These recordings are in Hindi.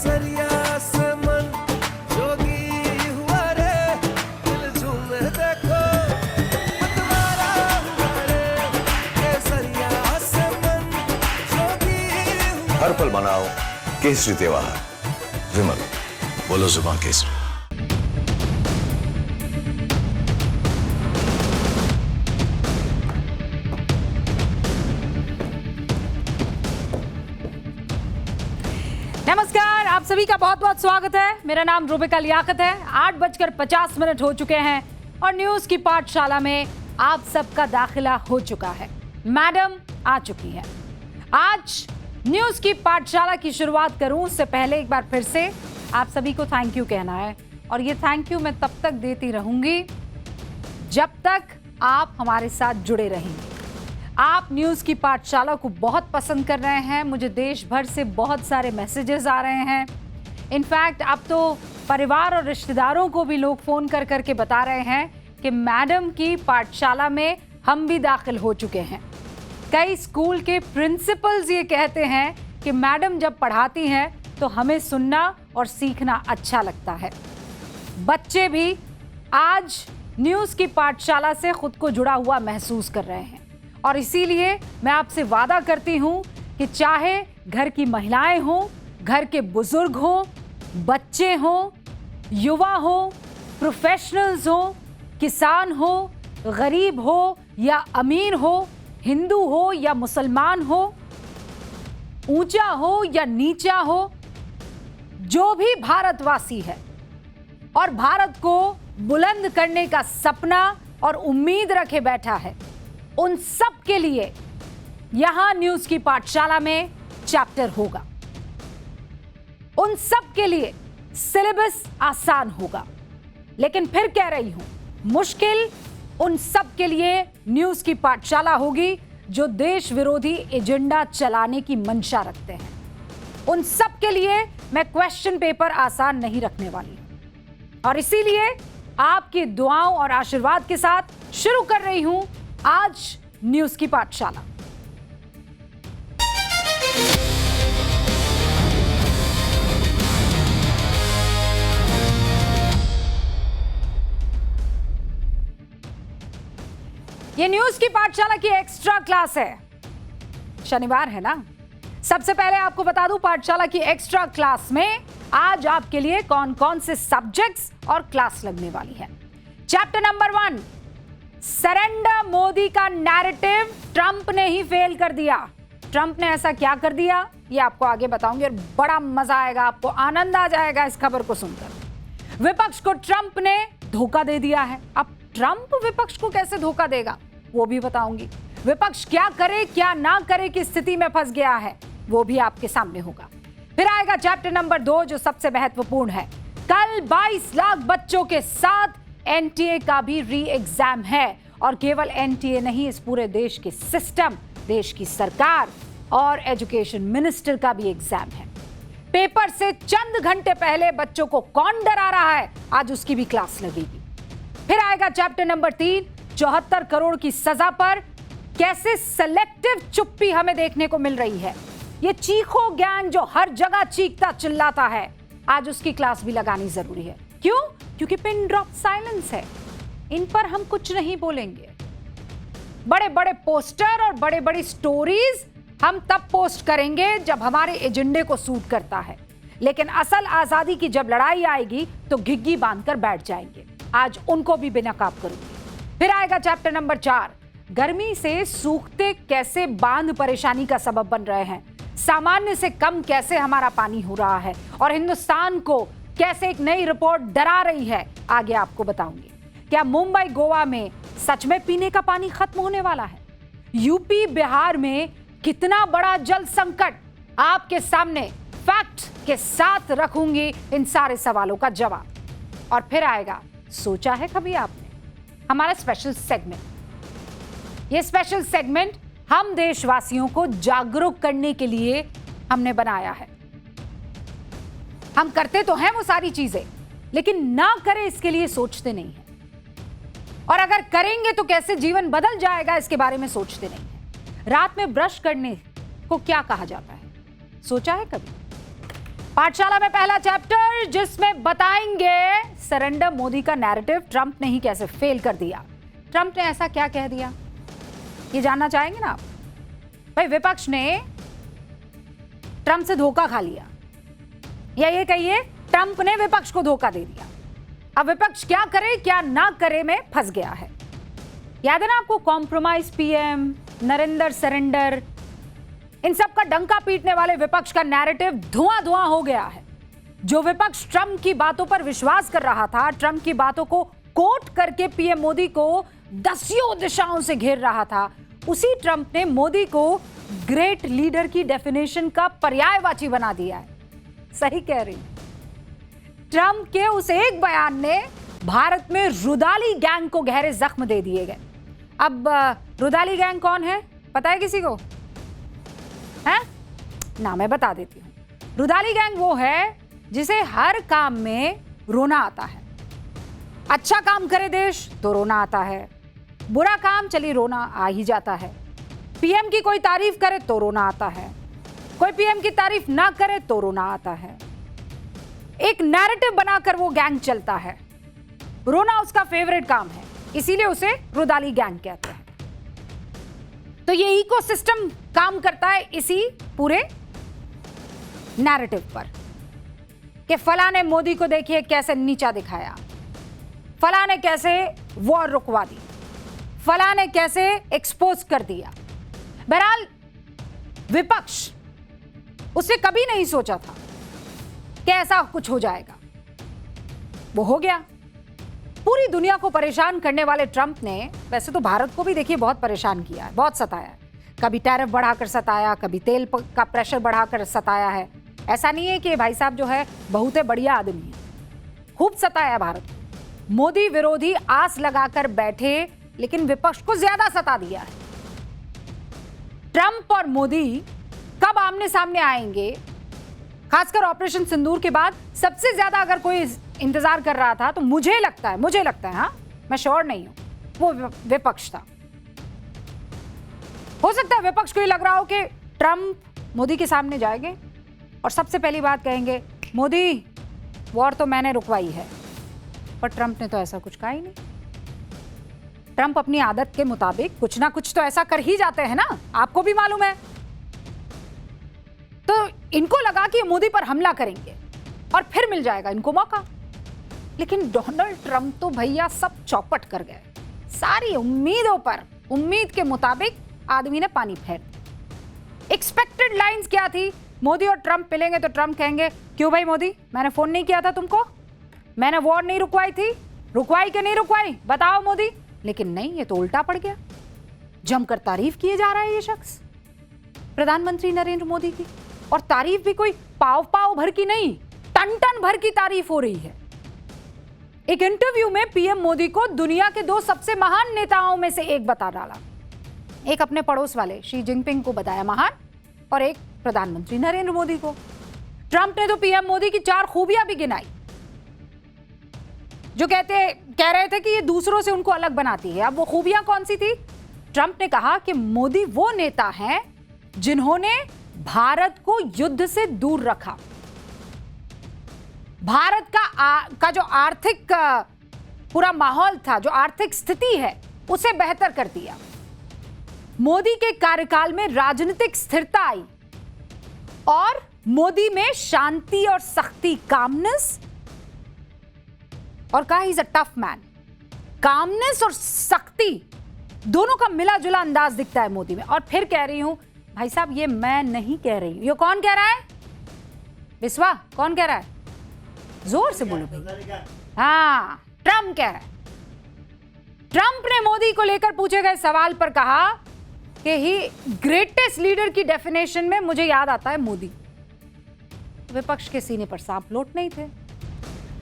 केसरिया से मन जोगी हुआ रे, दिल झूमे देखो मतवारा हुआ रे, केसरिया से मन जोगी हुआ। हर पल मनाओ केसरी त्योहार। विमल, बोलो जुबान केसरी। नमस्कार, आप सभी का बहुत बहुत स्वागत है। मेरा नाम रूबिका लियाकत है। 8:50 हो चुके हैं और न्यूज की पाठशाला में आप सबका दाखिला हो चुका है। मैडम आ चुकी है। आज न्यूज की पाठशाला की शुरुआत करूं उससे पहले एक बार फिर से आप सभी को थैंक यू कहना है, और ये थैंक यू मैं तब तक देती रहूंगी जब तक आप हमारे साथ जुड़े रहेंगे। आप न्यूज़ की पाठशाला को बहुत पसंद कर रहे हैं। मुझे देश भर से बहुत सारे मैसेजेस आ रहे हैं। इनफैक्ट अब तो परिवार और रिश्तेदारों को भी लोग फ़ोन कर करके बता रहे हैं कि मैडम की पाठशाला में हम भी दाखिल हो चुके हैं। कई स्कूल के प्रिंसिपल्स ये कहते हैं कि मैडम जब पढ़ाती हैं तो हमें सुनना और सीखना अच्छा लगता है। बच्चे भी आज न्यूज़ की पाठशाला से खुद को जुड़ा हुआ महसूस कर रहे हैं, और इसीलिए मैं आपसे वादा करती हूँ कि चाहे घर की महिलाएं हों, घर के बुजुर्ग हों, बच्चे हों, युवा हों, प्रोफेशनल्स हों, किसान हो, गरीब हो या अमीर हो, हिंदू हो या मुसलमान हो, ऊंचा हो या नीचा हो, जो भी भारतवासी है और भारत को बुलंद करने का सपना और उम्मीद रखे बैठा है, उन सब के लिए यहां न्यूज की पाठशाला में चैप्टर होगा। उन सब के लिए सिलेबस आसान होगा, लेकिन फिर कह रही हूं, मुश्किल उन सब के लिए न्यूज की पाठशाला होगी जो देश विरोधी एजेंडा चलाने की मंशा रखते हैं। उन सब के लिए मैं क्वेश्चन पेपर आसान नहीं रखने वाली हूं, और इसीलिए आपकी दुआओं और आशीर्वाद के साथ शुरू कर रही हूं आज न्यूज की पाठशाला। ये न्यूज की पाठशाला की एक्स्ट्रा क्लास है। शनिवार है ना। सबसे पहले आपको बता दूं, पाठशाला की एक्स्ट्रा क्लास में आज आपके लिए कौन कौन से सब्जेक्ट्स और क्लास लगने वाली है। चैप्टर नंबर 1, सरेंडर मोदी का नैरेटिव ट्रंप ने ही फेल कर दिया। ट्रंप ने ऐसा क्या कर दिया ये आपको आगे बताऊंगी, और बड़ा मजा आएगा, आपको आनंद आ जाएगा इस खबर को सुनकर। विपक्ष को ट्रंप ने धोखा दे दिया है। अब ट्रंप विपक्ष को कैसे धोखा देगा वो भी बताऊंगी। विपक्ष क्या करे क्या ना करे की स्थिति में फंस गया है, वो भी आपके सामने होगा। फिर आएगा चैप्टर नंबर 2 जो सबसे महत्वपूर्ण है। कल 22 लाख बच्चों के साथ एनटीए का भी री एग्जाम है, और केवल एनटीए नहीं, इस पूरे देश के सिस्टम, देश की सरकार और एजुकेशन मिनिस्टर का भी एग्जाम है। पेपर से चंद घंटे पहले बच्चों को कौन डरा रहा है, आज उसकी भी क्लास लगेगी। फिर आएगा चैप्टर नंबर 3, 74 करोड़ की सजा पर कैसे सेलेक्टिव चुप्पी हमें देखने को मिल रही है। ये चीखो गैंग जो हर जगह चीखता चिल्लाता है, आज उसकी क्लास भी लगानी जरूरी है। क्यों? क्योंकि पिन ड्रॉप साइलेंस है, इन पर हम कुछ नहीं बोलेंगे। बड़े बड़े पोस्टर और बड़े बड़ी स्टोरीज हम तब पोस्ट करेंगे जब हमारे एजेंडे को सूट करता है, लेकिन असल आजादी की जब लड़ाई आएगी तो घिग्गी बांधकर बैठ जाएंगे। आज उनको भी बेनकाब करूंगी। फिर आएगा चैप्टर नंबर 4, गर्मी से सूखते कैसे बांध परेशानी का सबब बन रहे हैं, सामान्य से कम कैसे हमारा पानी हो रहा है, और हिंदुस्तान को कैसे एक नई रिपोर्ट डरा रही है, आगे आपको बताऊंगी। क्या मुंबई गोवा में सच में पीने का पानी खत्म होने वाला है? यूपी बिहार में कितना बड़ा जल संकट, आपके सामने फैक्ट के साथ रखूंगी इन सारे सवालों का जवाब। और फिर आएगा, सोचा है कभी आपने, हमारा स्पेशल सेगमेंट। ये स्पेशल सेगमेंट हम देशवासियों को जागरूक करने के लिए हमने बनाया है। हम करते तो हैं वो सारी चीजें, लेकिन ना करें इसके लिए सोचते नहीं हैं, और अगर करेंगे तो कैसे जीवन बदल जाएगा इसके बारे में सोचते नहीं हैं। रात में ब्रश करने को क्या कहा जाता है, सोचा है कभी? पाठशाला में पहला चैप्टर जिसमें बताएंगे सरेंडर मोदी का नैरेटिव ट्रंप ने ही कैसे फेल कर दिया। ट्रंप ने ऐसा क्या कह दिया, ये जानना चाहेंगे ना आप? भाई विपक्ष ने ट्रंप से धोखा खा लिया, या ये कहिए ट्रंप ने विपक्ष को धोखा दे दिया। अब विपक्ष क्या करे क्या ना करे में फंस गया है। याद है ना आपको, कॉम्प्रोमाइज पीएम, नरेंद्र सरेंडर, इन सब का डंका पीटने वाले विपक्ष का नैरेटिव धुआं धुआं हो गया है। जो विपक्ष ट्रंप की बातों पर विश्वास कर रहा था, ट्रंप की बातों को कोट करके पीएम मोदी को दसियों दिशाओं से घेर रहा था, उसी ट्रंप ने मोदी को ग्रेट लीडर की डेफिनेशन का पर्यायवाची बना दिया है। सही कह रही हूं। ट्रंप के उस एक बयान ने भारत में रुदाली गैंग को गहरे जख्म दे दिए गए। अब रुदाली गैंग कौन है, पता है किसी को? है ना, मैं बता देती हूं। रुदाली गैंग वो है जिसे हर काम में रोना आता है। अच्छा काम करे देश तो रोना आता है, बुरा काम चली रोना आ ही जाता है। पीएम की कोई तारीफ करे तो रोना आता है, कोई पीएम की तारीफ ना करे तो रोना आता है। एक नैरेटिव बनाकर वो गैंग चलता है। रोना उसका फेवरेट काम है, इसीलिए उसे रुदाली गैंग कहते हैं। तो ये इकोसिस्टम काम करता है इसी पूरे नैरेटिव पर कि फला ने मोदी को देखिए कैसे नीचा दिखाया, फला ने कैसे वॉर रुकवा दी, फला ने कैसे एक्सपोज कर दिया। बहरहाल विपक्ष, उसने कभी नहीं सोचा था कि ऐसा कुछ हो जाएगा, वो हो गया। पूरी दुनिया को परेशान करने वाले ट्रंप ने वैसे तो भारत को भी देखिए बहुत परेशान किया है, बहुत सताया है। कभी टैरिफ बढ़ाकर सताया, कभी तेल का प्रेशर बढ़ाकर सताया है। ऐसा नहीं है कि भाई साहब जो है बहुत बढ़िया आदमी है, खूब सताया भारत को। मोदी विरोधी आस लगाकर बैठे, लेकिन विपक्ष को ज्यादा सता दिया है। ट्रंप और मोदी कब आमने सामने आएंगे, खासकर ऑपरेशन सिंदूर के बाद सबसे ज्यादा अगर कोई इंतजार कर रहा था तो मुझे लगता है, हाँ मैं श्योर नहीं हूं, वो विपक्ष था। हो सकता है विपक्ष को ये लग रहा हो कि ट्रंप मोदी के सामने जाएंगे और सबसे पहली बात कहेंगे, मोदी वॉर तो मैंने रुकवाई है। पर ट्रंप ने तो ऐसा कुछ कहा ही नहीं। ट्रंप अपनी आदत के मुताबिक कुछ ना कुछ तो ऐसा कर ही जाते हैं ना, आपको भी मालूम है। तो इनको लगा कि मोदी पर हमला करेंगे और फिर मिल जाएगा इनको मौका। लेकिन डोनाल्ड ट्रंप तो भैया सब चौपट कर गए। सारी उम्मीदों पर, उम्मीद के मुताबिक आदमी ने पानी फेर दिया। एक्सपेक्टेड लाइंस क्या थी? मोदी और ट्रंप मिलेंगे तो ट्रंप कहेंगे, क्यों भाई मोदी, मैंने फोन नहीं किया था तुमको, मैंने वॉर नहीं रुकवाई थी, रुकवाई कि नहीं रुकवाई बताओ मोदी। लेकिन नहीं, ये तो उल्टा पड़ गया। जमकर तारीफ किए जा रहा है ये शख्स, प्रधानमंत्री नरेंद्र मोदी की। और तारीफ भी कोई पाव पाव भर की नहीं, टन टन भर की तारीफ हो रही है। एक इंटरव्यू में पीएम मोदी को दुनिया के दो सबसे महान नेताओं में से एक बता डाला। एक अपने पड़ोस वाले शी जिनपिंग को बताया महान, और एक प्रधानमंत्री नरेंद्र मोदी को। ट्रंप ने तो पीएम मोदी की 4 खूबियां भी गिनाई, जो कह रहे थे कि ये दूसरों से उनको अलग बनाती है। अब वो खूबियां कौन सी थी? ट्रंप ने कहा कि मोदी वो नेता हैं जिन्होंने भारत को युद्ध से दूर रखा, भारत का जो आर्थिक पूरा माहौल था, जो आर्थिक स्थिति है, उसे बेहतर कर दिया। मोदी के कार्यकाल में राजनीतिक स्थिरता आई और मोदी में शांति और सख्ती, कामनेस, और कहा he is a tough man. Calmness और सख्ती दोनों का मिला जुला अंदाज दिखता है मोदी में। और फिर कह रही हूं भाई साहब, ये मैं नहीं कह रही हूं, ये कौन कह रहा है? विश्वा कौन कह रहा है? जोर से बोलो भाई। हाँ, ट्रंप कह रहा है। ट्रंप ने मोदी को लेकर पूछे गए सवाल पर कहा कि ही ग्रेटेस्ट लीडर की डेफिनेशन में मुझे याद आता है मोदी। विपक्ष के सीने पर सांप लौट नहीं थे।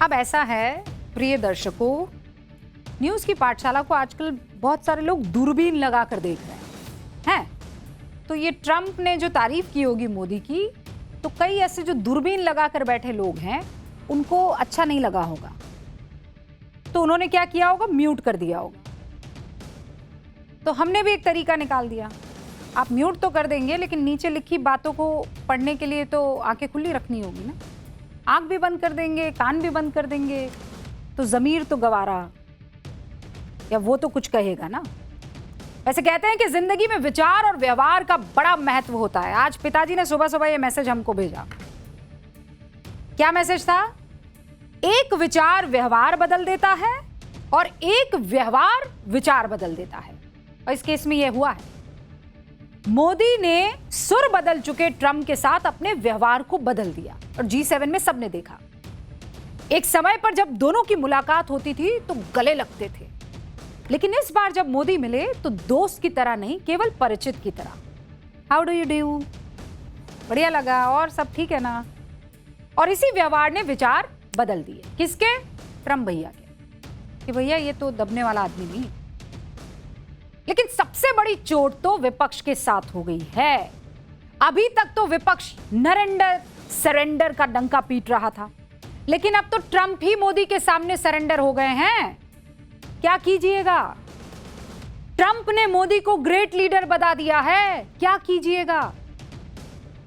अब ऐसा है प्रिय दर्शकों, न्यूज की पाठशाला को आजकल बहुत सारे लोग दूरबीन लगाकर देख रहे हैं। तो ये ट्रंप ने जो तारीफ की होगी मोदी की, तो कई ऐसे जो दूरबीन लगाकर बैठे लोग हैं उनको अच्छा नहीं लगा होगा, तो उन्होंने क्या किया होगा, म्यूट कर दिया होगा। तो हमने भी एक तरीका निकाल दिया, आप म्यूट तो कर देंगे लेकिन नीचे लिखी बातों को पढ़ने के लिए तो आंखें खुली रखनी होगी ना। आंख भी बंद कर देंगे, कान भी बंद कर देंगे, तो ज़मीर तो गवारा, या वो तो कुछ कहेगा ना। वैसे कहते हैं कि जिंदगी में विचार और व्यवहार का बड़ा महत्व होता है। आज पिताजी ने सुबह सुबह ये मैसेज हमको भेजा। क्या मैसेज था? एक विचार व्यवहार बदल देता है और एक व्यवहार विचार बदल देता है। और इस केस में यह हुआ है। मोदी ने सुर बदल चुके ट्रंप के साथ अपने व्यवहार को बदल दिया और G7 में सबने देखा। एक समय पर जब दोनों की मुलाकात होती थी तो गले लगते थे, लेकिन इस बार जब मोदी मिले तो दोस्त की तरह नहीं, केवल परिचित की तरह। How do you do? बढ़िया लगा और सब ठीक है ना? और इसी व्यवहार ने विचार बदल दिए। किसके? ट्रंप भैया के, कि भैया ये तो दबने वाला आदमी नहीं। लेकिन सबसे बड़ी चोट तो विपक्ष के साथ हो गई है। अभी तक तो विपक्ष नरेंडर सरेंडर का डंका पीट रहा था, लेकिन अब तो ट्रंप ही मोदी के सामने सरेंडर हो गए हैं। क्या कीजिएगा? ट्रंप ने मोदी को ग्रेट लीडर बता दिया है, क्या कीजिएगा?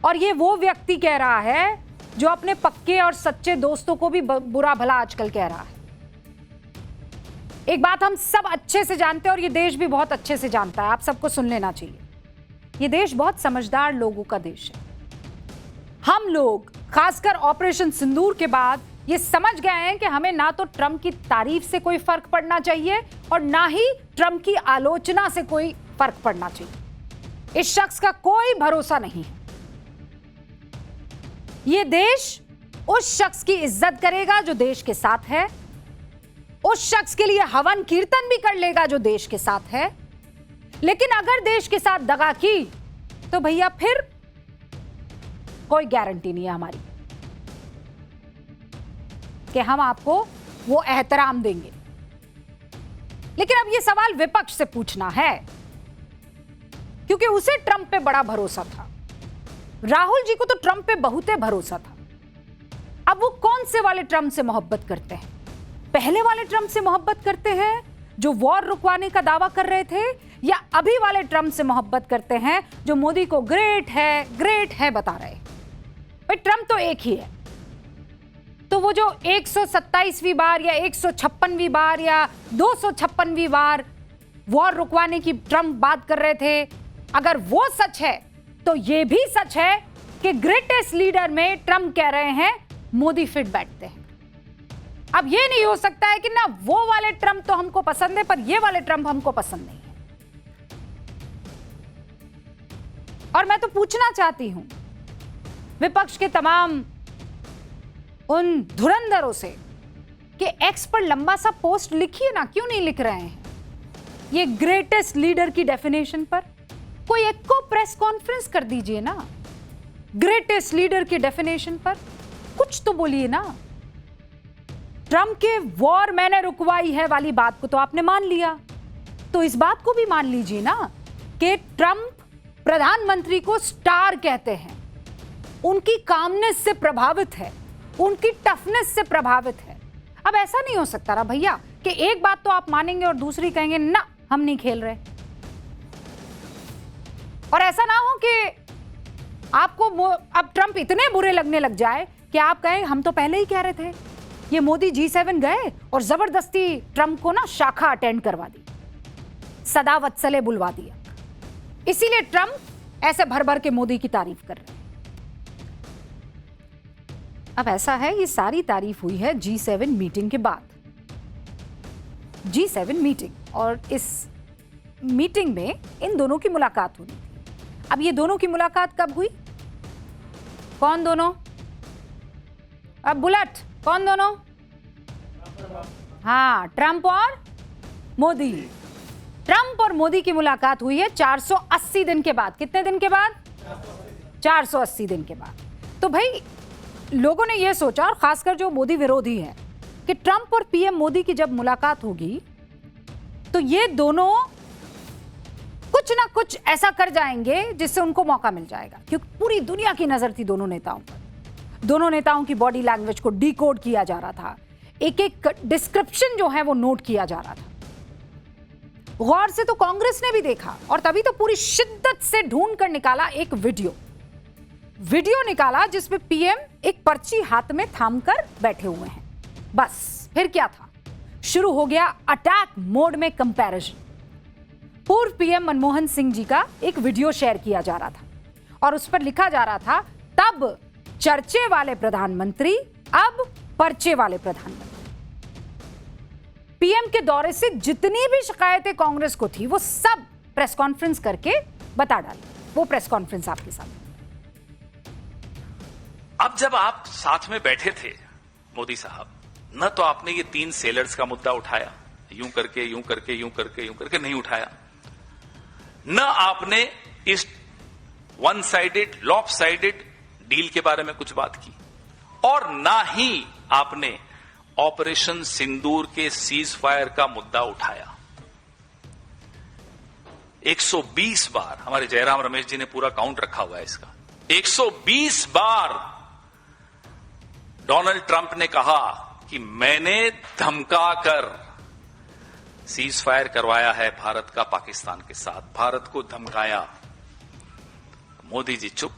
और ये वो व्यक्ति कह रहा है जो अपने पक्के और सच्चे दोस्तों को भी बुरा भला आजकल कह रहा है। एक बात हम सब अच्छे से जानते हैं और ये देश भी बहुत अच्छे से जानता है, आप सबको सुन लेना चाहिए। ये देश बहुत समझदार लोगों का देश है। हम लोग खासकर ऑपरेशन सिंदूर के बाद ये समझ गए हैं कि हमें ना तो ट्रंप की तारीफ से कोई फर्क पड़ना चाहिए और ना ही ट्रंप की आलोचना से कोई फर्क पड़ना चाहिए। इस शख्स का कोई भरोसा नहीं है। ये देश उस शख्स की इज्जत करेगा जो देश के साथ है, उस शख्स के लिए हवन कीर्तन भी कर लेगा जो देश के साथ है। लेकिन अगर देश के साथ दगा की तो भैया फिर कोई गारंटी नहीं है हमारी कि हम आपको वो एहतराम देंगे। लेकिन अब ये सवाल विपक्ष से पूछना है, क्योंकि उसे ट्रंप पे बड़ा भरोसा था। राहुल जी को तो ट्रंप पे बहुते भरोसा था। अब वो कौन से वाले ट्रंप से मोहब्बत करते हैं? पहले वाले ट्रंप से मोहब्बत करते हैं जो वॉर रुकवाने का दावा कर रहे थे, या अभी वाले ट्रंप से मोहब्बत करते हैं जो मोदी को ग्रेट है बता रहे? भाई ट्रंप तो एक ही है। तो वो जो 127वीं बार या 156वीं बार या 256वीं बार वॉर रुकवाने की ट्रंप बात कर रहे थे, अगर वो सच है तो ये भी सच है कि ग्रेटेस्ट लीडर में ट्रंप कह रहे हैं मोदी फिट बैठते हैं। अब ये नहीं हो सकता है कि ना वो वाले ट्रंप तो हमको पसंद है पर ये वाले ट्रंप हमको पसंद नहीं है। और मैं तो पूछना चाहती हूं विपक्ष के तमाम उन धुरंधरों से कि एक्स पर लंबा सा पोस्ट लिखिए ना, क्यों नहीं लिख रहे हैं? ये ग्रेटेस्ट लीडर की डेफिनेशन पर कोई एक को प्रेस कॉन्फ्रेंस कर दीजिए ना। ग्रेटेस्ट लीडर की डेफिनेशन पर कुछ तो बोलिए ना। ट्रंप के वॉर मैंने रुकवाई है वाली बात को तो आपने मान लिया, तो इस बात को भी मान लीजिए ना कि ट्रंप प्रधानमंत्री को स्टार कहते हैं, उनकी कामनेस से प्रभावित है, उनकी टफनेस से प्रभावित है। अब ऐसा नहीं हो सकता ना भैया कि एक बात तो आप मानेंगे और दूसरी कहेंगे ना हम नहीं खेल रहे। और ऐसा ना हो कि आपको अब ट्रंप इतने बुरे लगने लग जाए कि आप कहें हम तो पहले ही कह रहे थे। ये मोदी G7 गए और जबरदस्ती ट्रंप को ना शाखा अटेंड करवा दी, सदा वत्सले बुलवा दिया, इसीलिए ट्रंप ऐसे भर भर के मोदी की तारीफ कर रहे हैं। अब ऐसा है, ये सारी तारीफ हुई है G7 मीटिंग के बाद। G7 मीटिंग, और इस मीटिंग में इन दोनों की मुलाकात हुई थी। अब ये दोनों की मुलाकात कब हुई? कौन दोनों? अब बुलेट, कौन दोनों? हाँ, ट्रंप और मोदी। ट्रंप और मोदी की मुलाकात हुई है 480 दिन के बाद। कितने दिन के बाद? 480 दिन के बाद। तो भाई लोगों ने यह सोचा, और खासकर जो मोदी विरोधी है, कि ट्रंप और पीएम मोदी की जब मुलाकात होगी तो ये दोनों कुछ ना कुछ ऐसा कर जाएंगे जिससे उनको मौका मिल जाएगा, क्योंकि पूरी दुनिया की नजर थी दोनों नेताओं पर। दोनों नेताओं की बॉडी लैंग्वेज को डिकोड किया जा रहा था, एक एक डिस्क्रिप्शन जो है वो नोट किया जा रहा था। गौर से तो कांग्रेस ने भी देखा और तभी तो पूरी शिद्दत से ढूंढ कर निकाला एक वीडियो वीडियो निकाला जिसमें पीएम एक पर्ची हाथ में थामकर बैठे हुए हैं। बस फिर क्या था, शुरू हो गया अटैक मोड में कंपैरिजन। पूर्व पीएम मनमोहन सिंह जी का एक वीडियो शेयर किया जा रहा था और उस पर लिखा जा रहा था, तब चर्चे वाले प्रधानमंत्री, अब पर्चे वाले प्रधानमंत्री। पीएम के दौरे से जितनी भी शिकायतें कांग्रेस को थी वो सब प्रेस कॉन्फ्रेंस करके बता डाली। वो प्रेस कॉन्फ्रेंस आपके सामने। अब जब आप साथ में बैठे थे मोदी साहब, न तो आपने ये 3 सेलर्स का मुद्दा उठाया, यूं करके यूं करके यूं करके यूं करके नहीं उठाया, न आपने इस one sided lop sided deal के बारे में कुछ बात की, और ना ही आपने ऑपरेशन सिंदूर के सीज फायर का मुद्दा उठाया। 120 बार, हमारे जयराम रमेश जी ने पूरा काउंट रखा हुआ है इसका, 120 बार डोनाल्ड ट्रंप ने कहा कि मैंने धमकाकर सीज फायर करवाया है भारत का पाकिस्तान के साथ, भारत को धमकाया। मोदी जी चुप।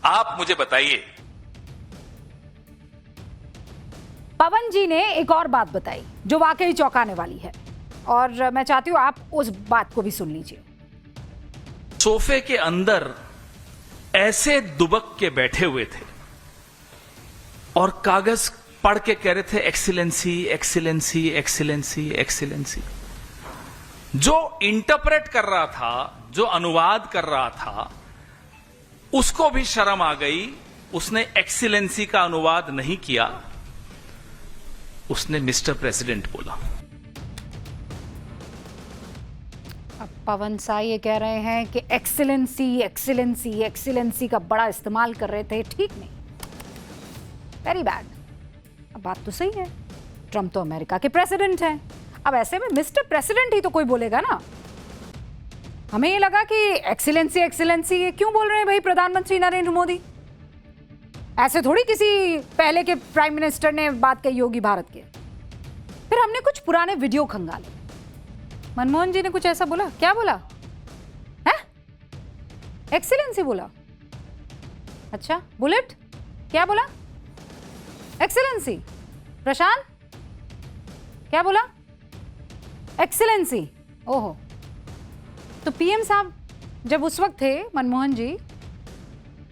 आप मुझे बताइए। पवन जी ने एक और बात बताई जो वाकई चौंकाने वाली है, और मैं चाहती हूं आप उस बात को भी सुन लीजिए। सोफे के अंदर ऐसे दुबक के बैठे हुए थे और कागज पढ़ के कह रहे थे एक्सीलेंसी एक्सीलेंसी एक्सीलेंसी एक्सीलेंसी। जो इंटरप्रेट कर रहा था, जो अनुवाद कर रहा था, उसको भी शर्म आ गई। उसने एक्सीलेंसी का अनुवाद नहीं किया, उसने मिस्टर प्रेसिडेंट बोला। अब पवन सा ये कह रहे हैं कि एक्सीलेंसी एक्सीलेंसी एक्सीलेंसी का बड़ा इस्तेमाल कर रहे थे, ठीक नहीं, वेरी बैड। अब बात तो सही है, ट्रंप तो अमेरिका के प्रेसिडेंट हैं। अब ऐसे में मिस्टर प्रेसिडेंट ही तो कोई बोलेगा ना। हमें ये लगा कि एक्सीलेंसी एक्सीलेंसी ये क्यों बोल रहे हैं भाई प्रधानमंत्री नरेंद्र मोदी? ऐसे थोड़ी किसी पहले के प्राइम मिनिस्टर ने बात कही होगी भारत के। फिर हमने कुछ पुराने वीडियो खंगाले। मनमोहन जी ने कुछ ऐसा बोला, क्या बोला है? एक्सीलेंसी बोला। अच्छा, बुलेट क्या बोला? एक्सीलेंसी। प्रशांत क्या बोला? एक्सीलेंसी। ओहो, तो पीएम साहब जब उस वक्त थे मनमोहन जी,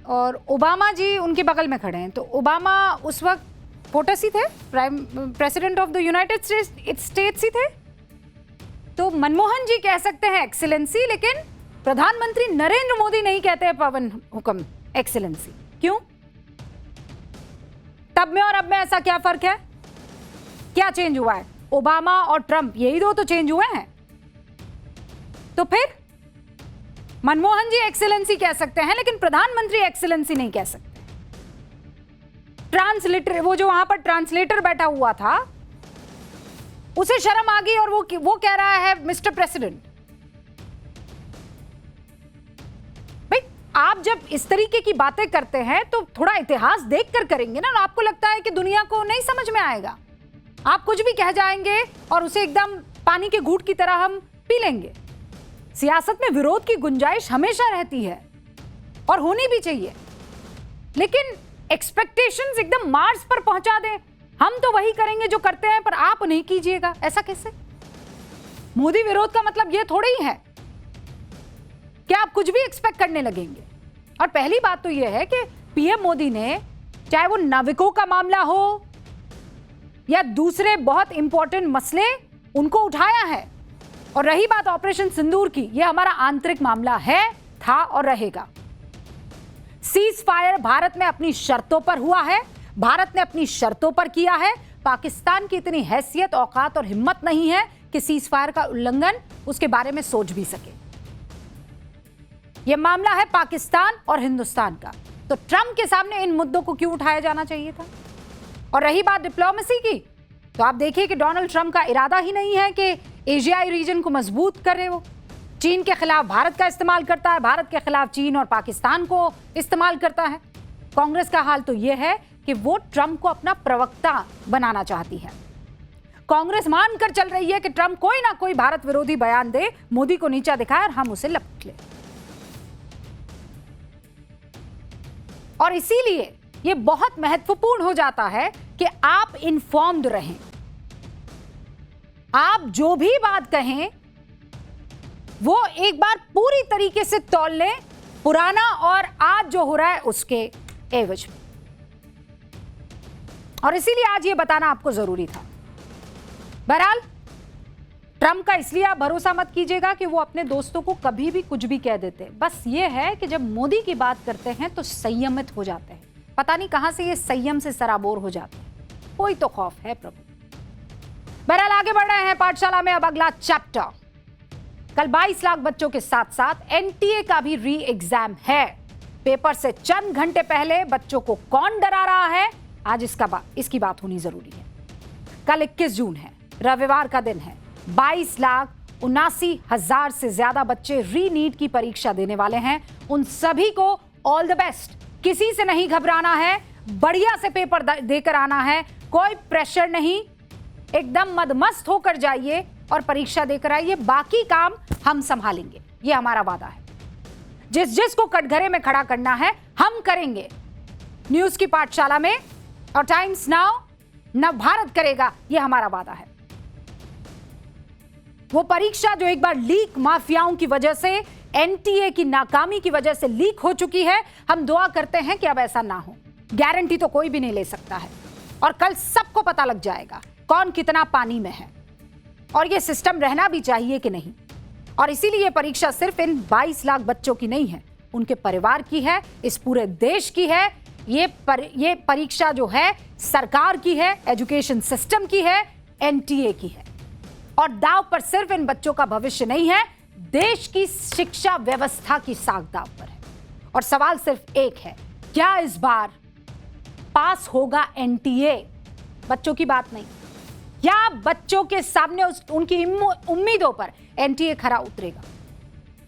और ओबामा जी उनके बगल में खड़े हैं, तो ओबामा उस वक्त पोटस ही थे, president of the United States ही थे। तो मनमोहन जी कह सकते हैं एक्सीलेंसी, लेकिन प्रधानमंत्री नरेंद्र मोदी नहीं कहते हैं पवन हुक्म एक्सीलेंसी। क्यों? तब में और अब में ऐसा क्या फर्क है? क्या चेंज हुआ है? ओबामा और ट्रंप, यही दो तो चेंज हुए हैं। तो फिर मनमोहन जी एक्सीलेंसी कह सकते हैं, लेकिन प्रधानमंत्री एक्सीलेंसी नहीं कह सकते। ट्रांसलेटर, वो जो वहां पर ट्रांसलेटर बैठा हुआ था, उसे शर्म आ गई और वो कह रहा है मिस्टर प्रेसिडेंट। भाई, आप जब इस तरीके की बातें करते हैं तो थोड़ा इतिहास देखकर करेंगे ना। आपको लगता है कि दुनिया को नहीं समझ में आएगा, आप कुछ भी कह जाएंगे और उसे एकदम पानी के घूंट की तरह हम पी लेंगे। सियासत में विरोध की गुंजाइश हमेशा रहती है और होनी भी चाहिए, लेकिन एक्सपेक्टेशंस एकदम मार्स पर पहुंचा दें, हम तो वही करेंगे जो करते हैं पर आप नहीं कीजिएगा, ऐसा कैसे? मोदी विरोध का मतलब यह थोड़ा ही है कि आप कुछ भी एक्सपेक्ट करने लगेंगे। और पहली बात तो यह है कि पीएम मोदी ने, चाहे वो नाविकों का मामला हो या दूसरे बहुत इंपॉर्टेंट मसले, उनको उठाया है। और रही बात ऑपरेशन सिंदूर की, यह हमारा आंतरिक मामला है, था और रहेगा। सीज फायर भारत में अपनी शर्तों पर हुआ है, भारत ने अपनी शर्तों पर किया है। पाकिस्तान की इतनी हैसियत, औकात और हिम्मत नहीं है कि सीज फायर का उल्लंघन उसके बारे में सोच भी सके। यह मामला है पाकिस्तान और हिंदुस्तान का, तो ट्रंप के सामने इन मुद्दों को क्यों उठाया जाना चाहिए था? और रही बात डिप्लोमेसी की, तो आप देखिए कि डोनाल्ड ट्रंप का इरादा ही नहीं है कि एशियाई रीजन को मजबूत करे। वो चीन के खिलाफ भारत का इस्तेमाल करता है, भारत के खिलाफ चीन और पाकिस्तान को इस्तेमाल करता है। कांग्रेस का हाल तो यह है कि वो ट्रंप को अपना प्रवक्ता बनाना चाहती है। कांग्रेस मानकर चल रही है कि ट्रंप कोई ना कोई भारत विरोधी बयान दे, मोदी को नीचा दिखाए और हम उसे लपट ले। और इसीलिए ये बहुत महत्वपूर्ण हो जाता है कि आप इन्फॉर्म्ड रहें। आप जो भी बात कहें वो एक बार पूरी तरीके से तौल लें, पुराना और आज जो हो रहा है उसके एवज में। और इसीलिए आज ये बताना आपको जरूरी था। बहरहाल ट्रंप का इसलिए आप भरोसा मत कीजिएगा कि वो अपने दोस्तों को कभी भी कुछ भी कह देते। बस ये है कि जब मोदी की बात करते हैं तो संयमित हो जाते हैं। पता नहीं कहां से ये संयम से सराबोर हो जाते हैं। कोई तो खौफ है प्रभु। बहरहाल आगे बढ़ रहे हैं पाठशाला में। अब अगला चैप्टर। कल 22 लाख बच्चों के साथ साथ एनटीए का भी री एग्जाम है। पेपर से चंद घंटे पहले बच्चों को कौन डरा रहा है, आज इसकी बात होनी जरूरी है। कल 21 जून है, रविवार का दिन है। 22,79,000 से ज्यादा बच्चे री नीट की परीक्षा देने वाले हैं। उन सभी को ऑल द बेस्ट। किसी से नहीं घबराना है, बढ़िया से पेपर देकर आना है, कोई प्रेशर नहीं, एकदम मदमस्त होकर जाइए और परीक्षा देकर आइए। बाकी काम हम संभालेंगे, ये हमारा वादा है। जिसको कटघरे में खड़ा करना है हम करेंगे। न्यूज की पाठशाला में और टाइम्स नाउ नव भारत करेगा, ये हमारा वादा है। वो परीक्षा जो एक बार लीक माफियाओं की वजह से, एनटीए की नाकामी की वजह से लीक हो चुकी है, हम दुआ करते हैं कि अब ऐसा ना हो। गारंटी तो कोई भी नहीं ले सकता है। और कल सबको पता लग जाएगा कौन कितना पानी में है, और ये सिस्टम रहना भी चाहिए कि नहीं। और इसीलिए परीक्षा सिर्फ इन 22 लाख बच्चों की नहीं है, उनके परिवार की है, इस पूरे देश की है। ये परीक्षा जो है सरकार की है, एजुकेशन सिस्टम की है, एनटीए की है। और दाव पर सिर्फ इन बच्चों का भविष्य नहीं है, देश की शिक्षा व्यवस्था की साख दाव पर है। और सवाल सिर्फ एक है, क्या इस बार पास होगा एनटीए? बच्चों की बात नहीं, क्या बच्चों के सामने उनकी उम्मीदों पर एनटीए खरा उतरेगा?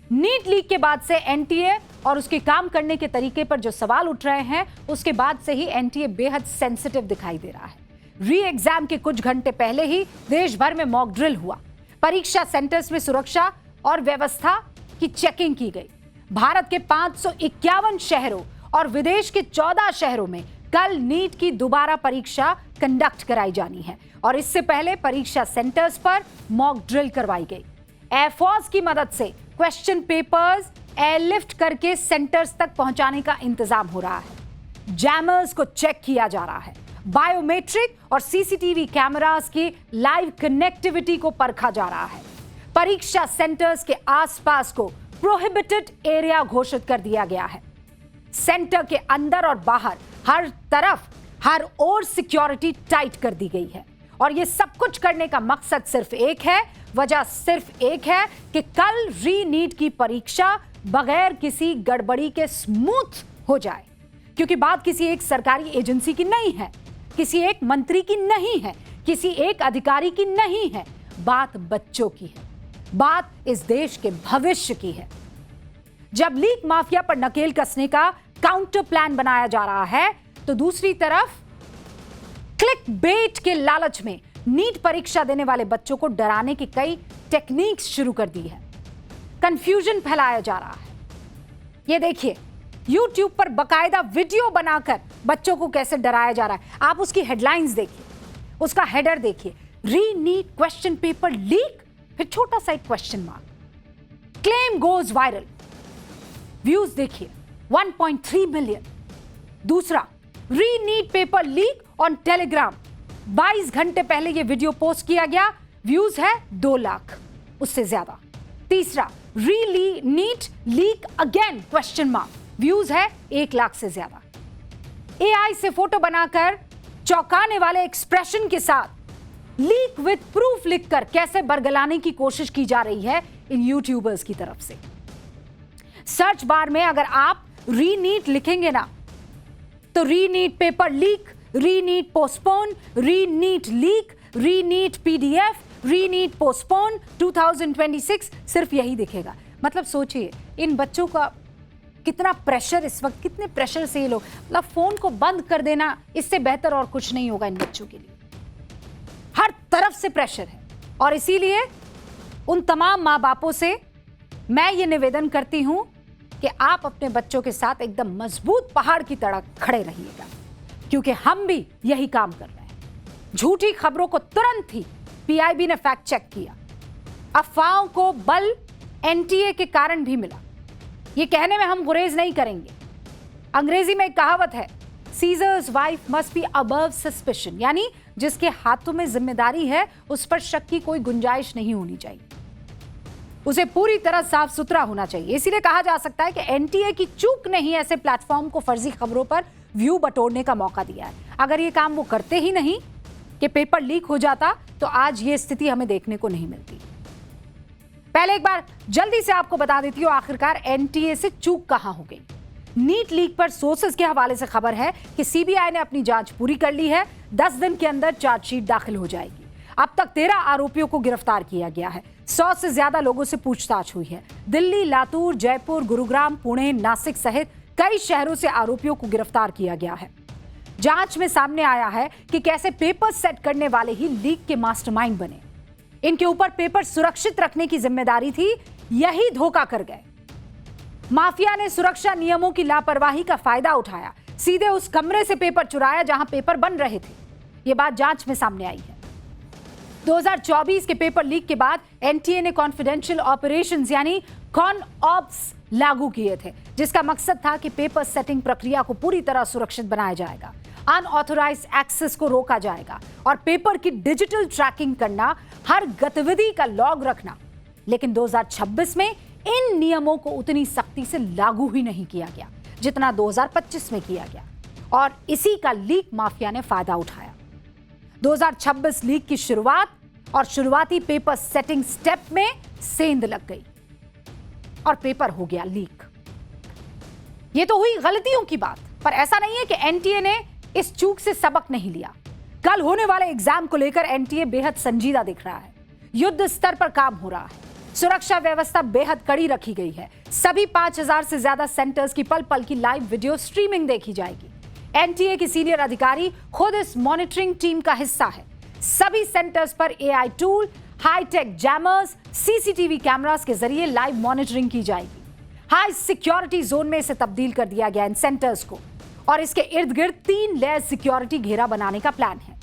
नीट लीक के बाद से एनटीए और उसके काम करने के तरीके पर जो सवाल उठ रहे हैं, उसके बाद से ही एनटीए बेहद सेंसिटिव दिखाई दे रहा है। री एग्जाम के कुछ घंटे पहले ही देश भर में मॉक ड्रिल हुआ। परीक्षा सेंटर्स में सुरक्षा और व्यवस्था की चेकिंग की गई। भारत के 551 शहरों और विदेश के 14 शहरों में कल नीट की दोबारा परीक्षा कंडक्ट कराई जानी है। और इससे पहले परीक्षा सेंटर्स पर मॉक ड्रिल करवाई गई। एयरफोर्स की मदद से क्वेश्चन पेपर्स एयरलिफ्ट करके सेंटर्स तक पहुंचाने का इंतजाम हो रहा है। जैमर्स को चेक किया जा रहा है। बायोमेट्रिक और सीसीटीवी कैमरास की लाइव कनेक्टिविटी को परखा जा रहा है। परीक्षा सेंटर्स के आसपास को प्रोहिबिटेड एरिया घोषित कर दिया गया है। सेंटर के अंदर और बाहर हर तरफ हर ओर सिक्योरिटी टाइट कर दी गई है। और ये सब कुछ करने का मकसद सिर्फ एक है, वजह सिर्फ एक है कि कल री नीट की परीक्षा बगैर किसी गड़बड़ी के स्मूथ हो जाए। क्योंकि बात किसी एक सरकारी एजेंसी की नहीं है, किसी एक मंत्री की नहीं है, किसी एक अधिकारी की नहीं है, बात बच्चों की है, बात इस देश के भविष्य की है। जब लीक माफिया पर नकेल कसने का काउंटर प्लान बनाया जा रहा है, तो दूसरी तरफ क्लिक बेट के लालच में नीट परीक्षा देने वाले बच्चों को डराने की कई टेक्निक्स शुरू कर दी है। कंफ्यूजन फैलाया जा रहा है। ये देखिए, YouTube पर बकायदा वीडियो बनाकर बच्चों को कैसे डराया जा रहा है। आप उसकी हेडलाइंस देखिए, उसका हेडर देखिए, री नीट क्वेश्चन पेपर लीक, फिर छोटा सा एक question mark, claim goes viral. Views देखिए 1.3 मिलियन। दूसरा, re NEET paper leak on Telegram, 22 घंटे पहले ये वीडियो पोस्ट किया गया, व्यूज है 2 लाख, उससे ज्यादा। तीसरा, re NEET leak again question mark, views है 1 लाख से ज्यादा। एआई से फोटो बनाकर चौंकाने वाले एक्सप्रेशन के साथ लीक विद प्रूफ लिखकर कैसे बरगलाने की कोशिश की जा रही है इन यूट्यूबर्स की तरफ से। सर्च बार में अगर आप री नीट लिखेंगे ना, तो री नीट पेपर लीक, री नीट पोस्टपोन, री नीट लीक, री नीट पीडीएफ, री नीट पोस्टपोन 2026, सिर्फ यही दिखेगा। मतलब सोचिए इन बच्चों का कितना प्रेशर इस वक्त, कितने प्रेशर से ये लोग, मतलब फोन को बंद कर देना इससे बेहतर और कुछ नहीं होगा इन बच्चों के लिए। हर तरफ से प्रेशर है। और इसीलिए उन तमाम माँ बापों से मैं ये निवेदन करती हूं कि आप अपने बच्चों के साथ एकदम मजबूत पहाड़ की तरह खड़े रहिएगा, क्योंकि हम भी यही काम कर रहे हैं। झूठी खबरों को तुरंत ही पीआईबी ने फैक्ट चेक किया। अफवाहों को बल एनटीए के कारण भी मिला। ये कहने में हम गुरेज नहीं करेंगे। अंग्रेजी में एक कहावत है, seizures wife must be above suspicion, यानी जिसके हाथों में जिम्मेदारी है उस पर शक की कोई गुंजाइश नहीं होनी चाहिए, उसे पूरी तरह साफ सुथरा होना चाहिए। इसीलिए कहा जा सकता है कि एनटीए की चूक ने ही ऐसे प्लेटफॉर्म को फर्जी खबरों पर व्यू बटोरने का मौका दिया है। अगर ये काम वो करते ही नहीं कि पेपर लीक हो जाता, तो आज ये स्थिति हमें देखने को नहीं मिलती। पहले एक बार जल्दी से आपको बता देती हूँ आखिरकार एनटीए से चूक कहां हो गई। नीट लीक पर सोर्सेज के हवाले से खबर है कि सीबीआई ने अपनी जांच पूरी कर ली है। 10 दिन के अंदर चार्जशीट दाखिल हो जाएगी। अब तक 13 आरोपियों को गिरफ्तार किया गया है। 100 से ज्यादा लोगों से पूछताछ हुई है। दिल्ली, लातूर, जयपुर, गुरुग्राम, पुणे, नासिक सहित कई शहरों से आरोपियों को गिरफ्तार किया गया है। जांच में सामने आया है कि कैसे पेपर सेट करने वाले ही लीक के मास्टरमाइंड बने। इनके ऊपर पेपर सुरक्षित रखने की जिम्मेदारी थी, यही धोखा कर गए। माफिया ने सुरक्षा नियमों की लापरवाही का फायदा उठाया, सीधे उस कमरे से पेपर चुराया जहां पेपर बन रहे थे। यह बात जांच में सामने आई है। 2024 के पेपर लीक के बाद एनटीए ने कॉन्फिडेंशियल ऑपरेशंस यानी कॉन ऑप्स लागू किए थे, जिसका मकसद था कि पेपर सेटिंग प्रक्रिया को पूरी तरह सुरक्षित बनाया जाएगा, अनऑथोराइज्ड एक्सेस को रोका जाएगा और पेपर की डिजिटल ट्रैकिंग करना, हर गतिविधि का लॉग रखना। लेकिन 2026 में इन नियमों को उतनी सख्ती से लागू ही नहीं किया गया जितना 2025 में किया गया, और इसी का लीक माफिया ने फायदा उठाया। 2026 लीक की शुरुआत और शुरुआती पेपर सेटिंग स्टेप में सेंध लग गई और पेपर हो गया लीक। ये तो हुई गलतियों की बात, पर ऐसा नहीं है कि एनटीए ने इस चूक से सबक नहीं लिया। कल होने वाले एग्जाम को लेकर एनटीए बेहद संजीदा दिख रहा है। युद्ध स्तर पर काम हो रहा है। सुरक्षा व्यवस्था बेहद कड़ी रखी गई है। सभी 5000 से ज्यादा सेंटर्स की पल पल की लाइव वीडियो स्ट्रीमिंग देखी जाएगी। एनटीए की सीनियर अधिकारी खुद इस मॉनिटरिंग टीम का हिस्सा है। सभी सेंटर्स पर AI tool, hi tech jammers, CCTV cameras के जरिए लाइव मॉनिटरिंग की जाएगी। हाई सिक्योरिटी जोन में इसे तब्दील कर दिया गया इन सेंटर्स को, और इसके इर्द गिर्द 3 लेयर सिक्योरिटी घेरा बनाने का प्लान है।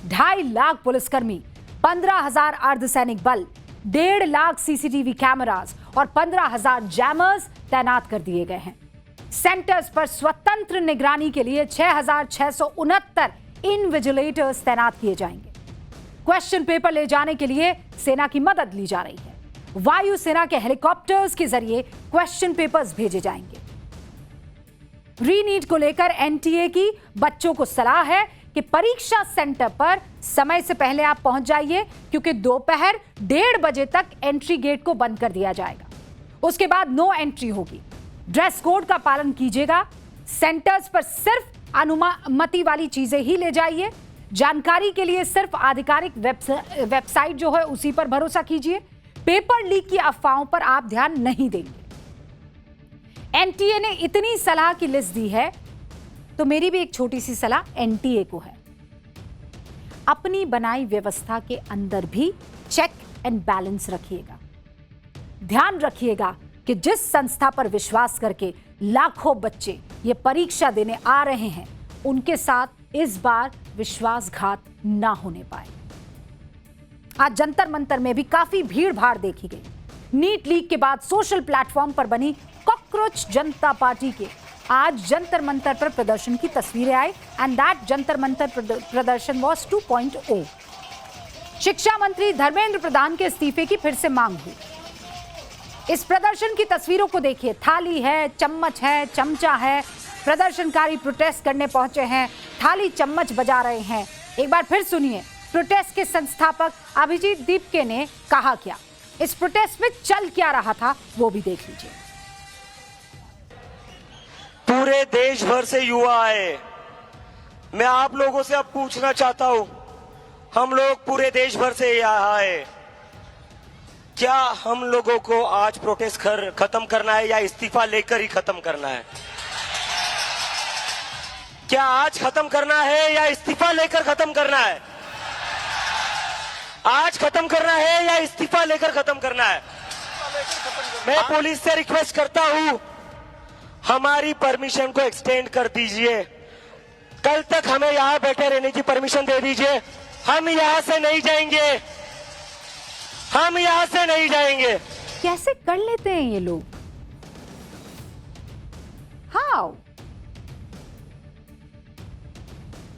2.5 लाख पुलिसकर्मी, 15,000 अर्धसैनिक बल, 1.5 लाख सीसीटीवी कैमरास और 15,000 जैमर्स तैनात कर दिए गए हैं। सेंटर्स पर स्वतंत्र निगरानी के लिए 6,669 इनविजिलेटर्स तैनात किए जाएंगे। क्वेश्चन पेपर ले जाने के लिए सेना की मदद ली जा रही है। वायुसेना के हेलीकॉप्टर्स के जरिए क्वेश्चन पेपर्स भेजे जाएंगे। रीनीट को लेकर एनटीए की बच्चों को सलाह है कि परीक्षा सेंटर पर समय से पहले आप पहुंच जाइए, क्योंकि दोपहर 1:30 बजे तक एंट्री गेट को बंद कर दिया जाएगा। उसके बाद नो एंट्री होगी। ड्रेस कोड का पालन कीजिएगा। सेंटर्स पर सिर्फ अनुमति वाली चीजें ही ले जाइए। जानकारी के लिए सिर्फ आधिकारिक वेबसाइट जो है उसी पर भरोसा कीजिए। पेपर लीक की अफवाहों पर आप ध्यान नहीं देंगे। एनटीए ने इतनी सलाह की लिस्ट दी है, तो मेरी भी एक छोटी सी सलाह एनटीए को है। अपनी बनाई व्यवस्था के अंदर भी चेक एंड बैलेंस रखिएगा। ध्यान रखिएगा कि जिस संस्था पर विश्वास करके लाखों बच्चे ये परीक्षा देने आ रहे हैं, उनके साथ इस बार विश्वासघात ना होने पाए। आज जंतर मंतर में भी काफी भीड़ भाड़ देखी गई। नीट लीक के बाद सोशल प्लेटफॉर्म पर बनी कॉकरोच जनता पार्टी के आज जंतर मंतर पर प्रदर्शन की तस्वीरें आई, एंड दैट जंतर मंतर प्रदर्शन वाज 2.0। शिक्षा मंत्री धर्मेंद्र प्रधान के इस्तीफे की फिर से मांग हुई। इस प्रदर्शन की तस्वीरों को देखिए। थाली है, चम्मच है, चमचा है। प्रदर्शनकारी प्रोटेस्ट करने पहुंचे हैं, थाली चम्मच बजा रहे हैं। एक बार फिर सुनिए प्रोटेस्ट के संस्थापक अभिजीत दीपके ने कहा क्या, इस प्रोटेस्ट में चल क्या रहा था, वो भी देख लीजिए। पूरे देश भर से युवा आए। मैं आप लोगों से अब पूछना चाहता हूं, हम लोग पूरे देश भर से यहाँ आए, क्या हम लोगों को आज प्रोटेस्ट खत्म करना है या इस्तीफा लेकर ही खत्म करना है? क्या आज खत्म करना है या इस्तीफा लेकर खत्म करना है? आज खत्म करना है या इस्तीफा लेकर खत्म करना है? मैं पुलिस से रिक्वेस्ट करता हूं हमारी परमिशन को एक्सटेंड कर दीजिए। कल तक हमें यहाँ बैठे रहने की परमिशन दे दीजिए। हम यहाँ से नहीं जाएंगे, हम यहाँ से नहीं जाएंगे। कैसे कर लेते हैं ये लोग? हाउ?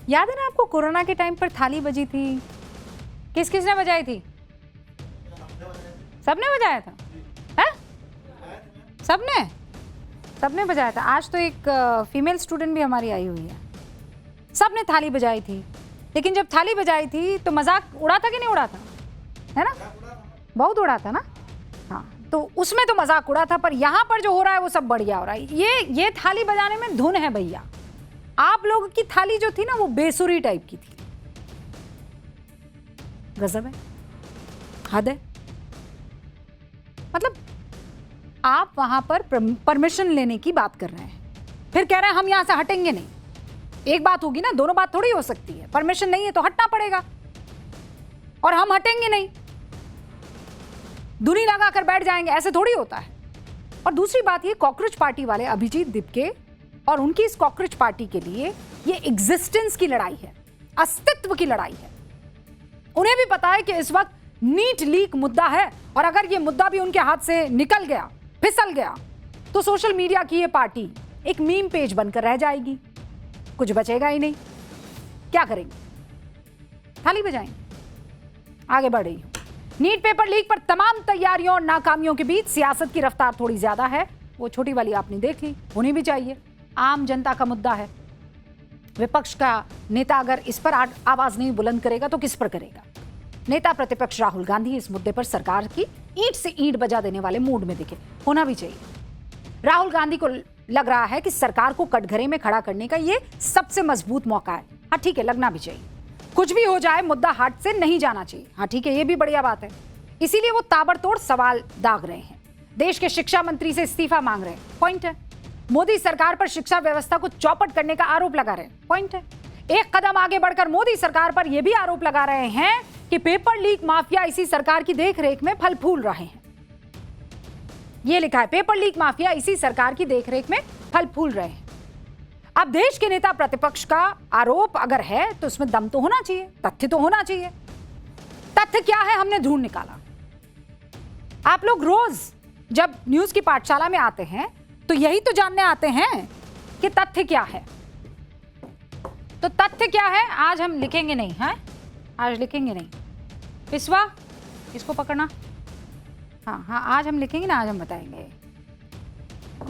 याद है ना आपको कोरोना के टाइम पर थाली बजी थी? किस किस ने बजाई थी? सबने बजाया था? है? सबने बजाया था। आज तो एक फीमेल स्टूडेंट भी हमारी आई हुई है, सबने थाली बजाई थी। लेकिन जब थाली बजाई थी तो मजाक उड़ा था कि नहीं उड़ा था? है ना? बहुत उड़ा था ना? हाँ, तो उसमें तो मजाक उड़ा था, पर यहाँ पर जो हो रहा है वो सब बढ़िया हो रहा है। ये थाली बजाने में धुन है भैया। आप लोगों की थाली जो थी ना वो बेसुरी टाइप की थी। गजब है, हद है। मतलब आप वहां पर परमिशन लेने की बात कर रहे हैं, फिर कह रहे हैं हम यहां से हटेंगे नहीं। एक बात होगी ना, दोनों बात थोड़ी हो सकती है। परमिशन नहीं है तो हटना पड़ेगा, और हम हटेंगे नहीं, दूरी लगाकर बैठ जाएंगे, ऐसे थोड़ी होता है। और दूसरी बात ये, कॉकरोच पार्टी वाले अभिजीत दिपके और उनकी इस कॉकरोच पार्टी के लिए ये एग्जिस्टेंस की लड़ाई है, अस्तित्व की लड़ाई है। उन्हें भी पता है कि इस वक्त नीट लीक मुद्दा है, और अगर ये मुद्दा भी उनके हाथ से निकल गया, फिसल गया, तो सोशल मीडिया की ये पार्टी एक मीम पेज बनकर रह जाएगी, कुछ बचेगा ही नहीं। क्या करेंगे? थाली बजाएंगे। आगे बढ़ रही हूं। नीट पेपर लीक पर तमाम तैयारियों और नाकामियों के बीच सियासत की रफ्तार थोड़ी ज्यादा है। वो छोटी वाली आपने देख ली, होनी भी चाहिए। आम जनता का मुद्दा है। विपक्ष का नेता अगर इस पर आवाज नहीं बुलंद करेगा तो किस पर करेगा? नेता प्रतिपक्ष राहुल गांधी इस मुद्दे पर सरकार की ईंट से ईंट बजा देने वाले मूड में दिखे, होना भी चाहिए। राहुल गांधी को लग रहा है कि सरकार को कटघरे में खड़ा करने का ये सबसे मजबूत मौका है। हाँ ठीक है, लगना भी चाहिए। कुछ भी हो जाए मुद्दा हाथ से नहीं जाना चाहिए। हाँ ठीक है, ये भी बढ़िया बात है। इसीलिए वो ताबड़तोड़ सवाल दाग रहे हैं। देश के शिक्षा मंत्री से इस्तीफा मांग रहे हैं, पॉइंट है। मोदी सरकार पर शिक्षा व्यवस्था को चौपट करने का आरोप लगा रहे हैं, पॉइंट है। एक कदम आगे बढ़कर मोदी सरकार पर यह भी आरोप लगा रहे हैं कि पेपर लीक माफिया इसी सरकार की देखरेख में फल फूल रहे हैं। यह लिखा है, पेपर लीक माफिया इसी सरकार की देखरेख में फल फूल रहे हैं। अब देश के नेता प्रतिपक्ष का आरोप अगर है तो उसमें दम तो होना चाहिए, तथ्य तो होना चाहिए। तथ्य क्या है हमने ढूंढ निकाला। आप लोग रोज जब न्यूज की पाठशाला में आते हैं तो यही तो जानने आते हैं कि तथ्य क्या है। तो तथ्य क्या है आज हम लिखेंगे नहीं है, आज लिखेंगे नहीं। पिस्वा इसको पकड़ना। हाँ, आज हम लिखेंगे ना, आज हम बताएंगे।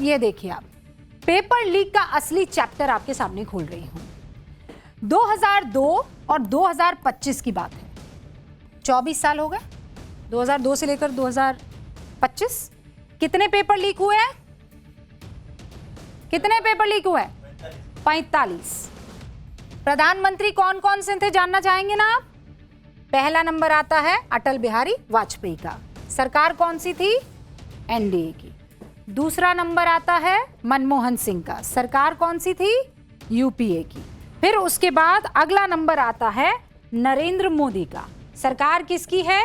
ये देखिए, आप पेपर लीक का असली चैप्टर आपके सामने खोल रही हूं। 2002 और 2025 की बात है, 24 साल हो गए। 2002 से लेकर 2025 कितने पेपर लीक हुए हैं? कितने पेपर लीक हुए? 45। प्रधानमंत्री कौन कौन से थे जानना चाहेंगे ना आप? पहला नंबर आता है अटल बिहारी वाजपेयी का। सरकार कौन सी थी? एनडीए की। दूसरा नंबर आता है मनमोहन सिंह का। सरकार कौन सी थी? यूपीए की। फिर उसके बाद अगला नंबर आता है नरेंद्र मोदी का। सरकार किसकी है?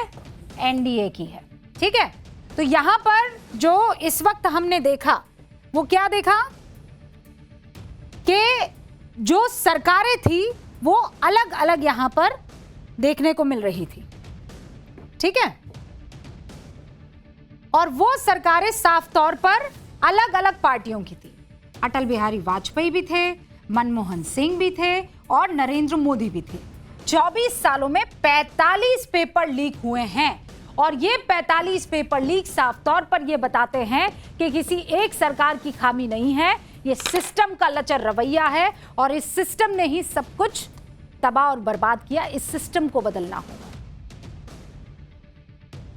एनडीए की है। ठीक है, तो यहां पर जो इस वक्त हमने देखा वो क्या देखा कि जो सरकारें थी वो अलग अलग यहां पर देखने को मिल रही थी। ठीक है, और वो सरकारें साफ तौर पर अलग अलग पार्टियों की थी। अटल बिहारी वाजपेयी भी थे, मनमोहन सिंह भी थे और नरेंद्र मोदी भी थे। 24 सालों में 45 पेपर लीक हुए हैं, और ये 45 पेपर लीक साफ तौर पर ये बताते हैं कि किसी एक सरकार की खामी नहीं है, ये सिस्टम का लचर रवैया है, और इस सिस्टम ने ही सब कुछ तबाह और बर्बाद किया। इस सिस्टम को बदलना होगा।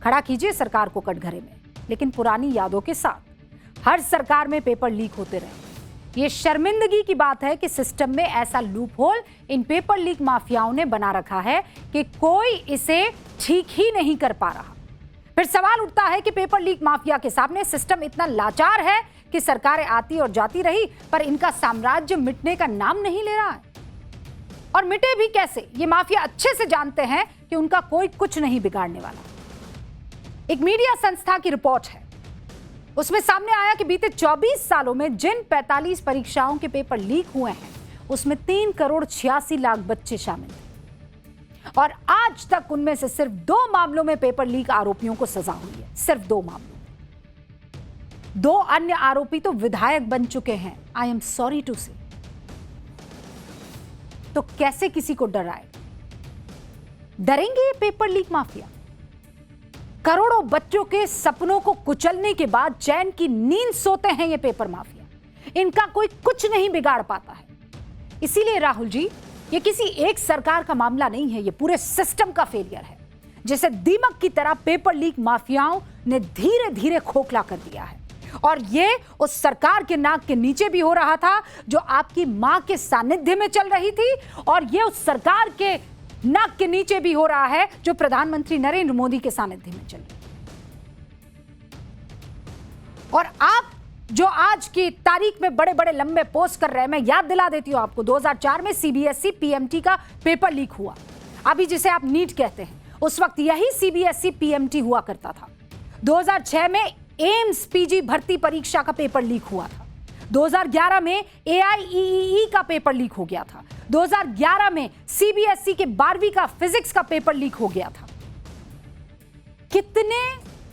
खड़ा कीजिए सरकार को कटघरे में, लेकिन पुरानी यादों के साथ। हर सरकार में पेपर लीक होते रहे। ये शर्मिंदगी की बात है कि सिस्टम में ऐसा लूपहोल इन पेपर लीक माफियाओं ने बना रखा है कि कोई इसे ठीक ही नहीं कर पा रहा। फिर सवाल उठता है कि पेपर लीक माफिया के सामने सिस्टम इतना लाचार है कि सरकारें आती और जाती रही, पर इनका साम्राज्य मिटने का नाम नहीं ले रहा है। और मिटे भी कैसे, ये माफिया अच्छे से जानते हैं कि उनका कोई कुछ नहीं बिगाड़ने वाला। एक मीडिया संस्था की रिपोर्ट है, उसमें सामने आया कि बीते 24 सालों में जिन 45 परीक्षाओं के पेपर लीक हुए हैं उसमें 3,86,00,000 बच्चे शामिल थे और आज तक उनमें से सिर्फ 2 मामलों में पेपर लीक आरोपियों को सजा हुई है। सिर्फ 2 मामलों में 2 अन्य आरोपी तो विधायक बन चुके हैं। आई एम सॉरी टू से। तो कैसे किसी को डराए? डरेंगे ये पेपर लीक माफिया? करोड़ों बच्चों के सपनों को कुचलने के बाद चैन की नींद सोते हैं ये पेपर माफिया। इनका कोई कुछ नहीं बिगाड़ पाता है। इसीलिए राहुल जी, ये किसी एक सरकार का मामला नहीं है, ये पूरे सिस्टम का फेलियर है, जिसे दीमक की तरह पेपर लीक माफियाओं ने धीरे धीरे खोखला कर दिया है। और ये उस सरकार के नाक के नीचे भी हो रहा था जो आपकी मां के सानिध्य में चल रही थी, और ये उस सरकार के नाक के नीचे भी हो रहा है जो प्रधानमंत्री नरेंद्र मोदी के सानिध्य में चल रही है। और आप जो आज की तारीख में बड़े बड़े लंबे पोस्ट कर रहे हैं, मैं याद दिला देती हूं आपको, 2004 में सीबीएसई पीएमटी का पेपर लीक हुआ, अभी जिसे आप नीट कहते हैं, उस वक्त यही सीबीएसई पीएमटी हुआ करता था। 2006 में एम्स पीजी भर्ती परीक्षा का पेपर लीक हुआ था। 2011 में एआईईई का पेपर लीक हो गया था। 2011 में सीबीएसई के 12वीं का फिजिक्स का पेपर लीक हो गया था। कितने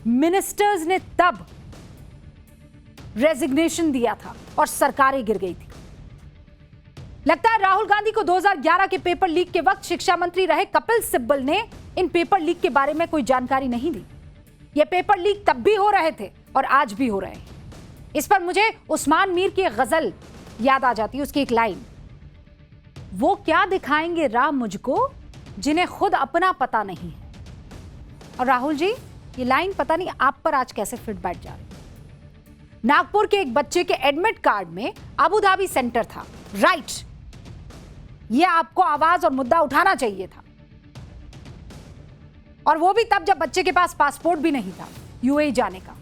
मिनिस्टर्स ने तब रेजिग्नेशन दिया था और सरकारें गिर गई थी। लगता है राहुल गांधी को 2011 के पेपर लीक के वक्त शिक्षा मंत्री रहे कपिल सिब्बल ने इन पेपर लीक के बारे में कोई जानकारी नहीं दी। ये पेपर लीक तब भी हो रहे थे और आज भी हो रहे हैं। इस पर मुझे उस्मान मीर की एक गजल याद आ जाती है, उसकी एक लाइन, वो क्या दिखाएंगे राह मुझको जिन्हें खुद अपना पता नहीं है। और राहुल जी, ये लाइन पता नहीं आप पर आज कैसे फिट बैठ जा रही है। नागपुर के एक बच्चे के एडमिट कार्ड में अबू धाबी सेंटर था, राइट, ये आपको आवाज और मुद्दा उठाना चाहिए था, और वो भी तब जब बच्चे के पास पासपोर्ट भी नहीं था यूएई जाने का।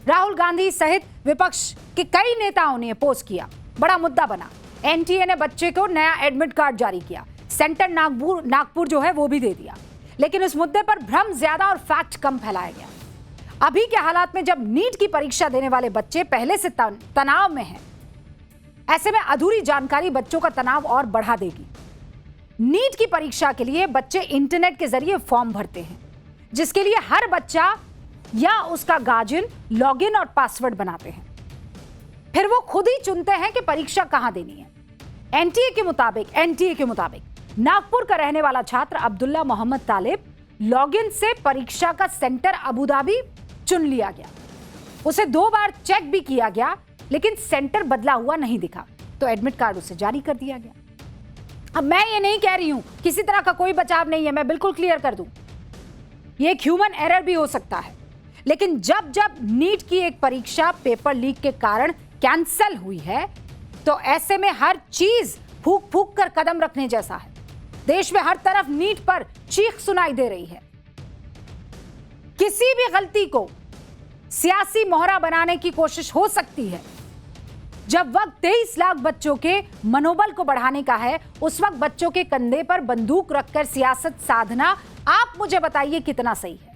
राहुल गांधी सहित विपक्ष के कई नेताओं ने पोस्ट किया, बड़ा मुद्दा बना। एनटीए ने बच्चे को नया एडमिट कार्ड जारी किया, सेंटर नागपुर जो है वो भी दे दिया, लेकिन उस मुद्दे पर भ्रम ज्यादा और फैक्ट कम फैलाया गया। अभी के हालात में जब नीट की परीक्षा देने वाले बच्चे पहले से तनाव में हैं, ऐसे में अधूरी जानकारी बच्चों का तनाव और बढ़ा देगी। नीट की परीक्षा के लिए बच्चे इंटरनेट के जरिए फॉर्म भरते हैं, जिसके लिए हर बच्चा या उसका गार्जियन लॉगिन और पासवर्ड बनाते हैं। फिर वो खुद ही चुनते हैं कि परीक्षा कहां देनी है। एनटीए के मुताबिक नागपुर का रहने वाला छात्र अब्दुल्ला मोहम्मद तालिब लॉगिन से परीक्षा का सेंटर अबू धाबी चुन लिया गया। उसे 2 बार चेक भी किया गया, लेकिन सेंटर बदला हुआ नहीं दिखा, तो एडमिट कार्ड उसे जारी कर दिया गया। अब मैं ये नहीं कह रही हूं, किसी तरह का कोई बचाव नहीं है, मैं बिल्कुल क्लियर कर दूं, ये एक ह्यूमन एरर भी हो सकता है, लेकिन जब जब नीट की एक परीक्षा पेपर लीक के कारण कैंसल हुई है, तो ऐसे में हर चीज फूक फूक कर कदम रखने जैसा है। देश में हर तरफ नीट पर चीख सुनाई दे रही है। किसी भी गलती को सियासी मोहरा बनाने की कोशिश हो सकती है। जब वक्त 23 लाख बच्चों के मनोबल को बढ़ाने का है, उस वक्त बच्चों के कंधे पर बंदूक रखकर सियासत साधना, आप मुझे बताइए कितना सही है।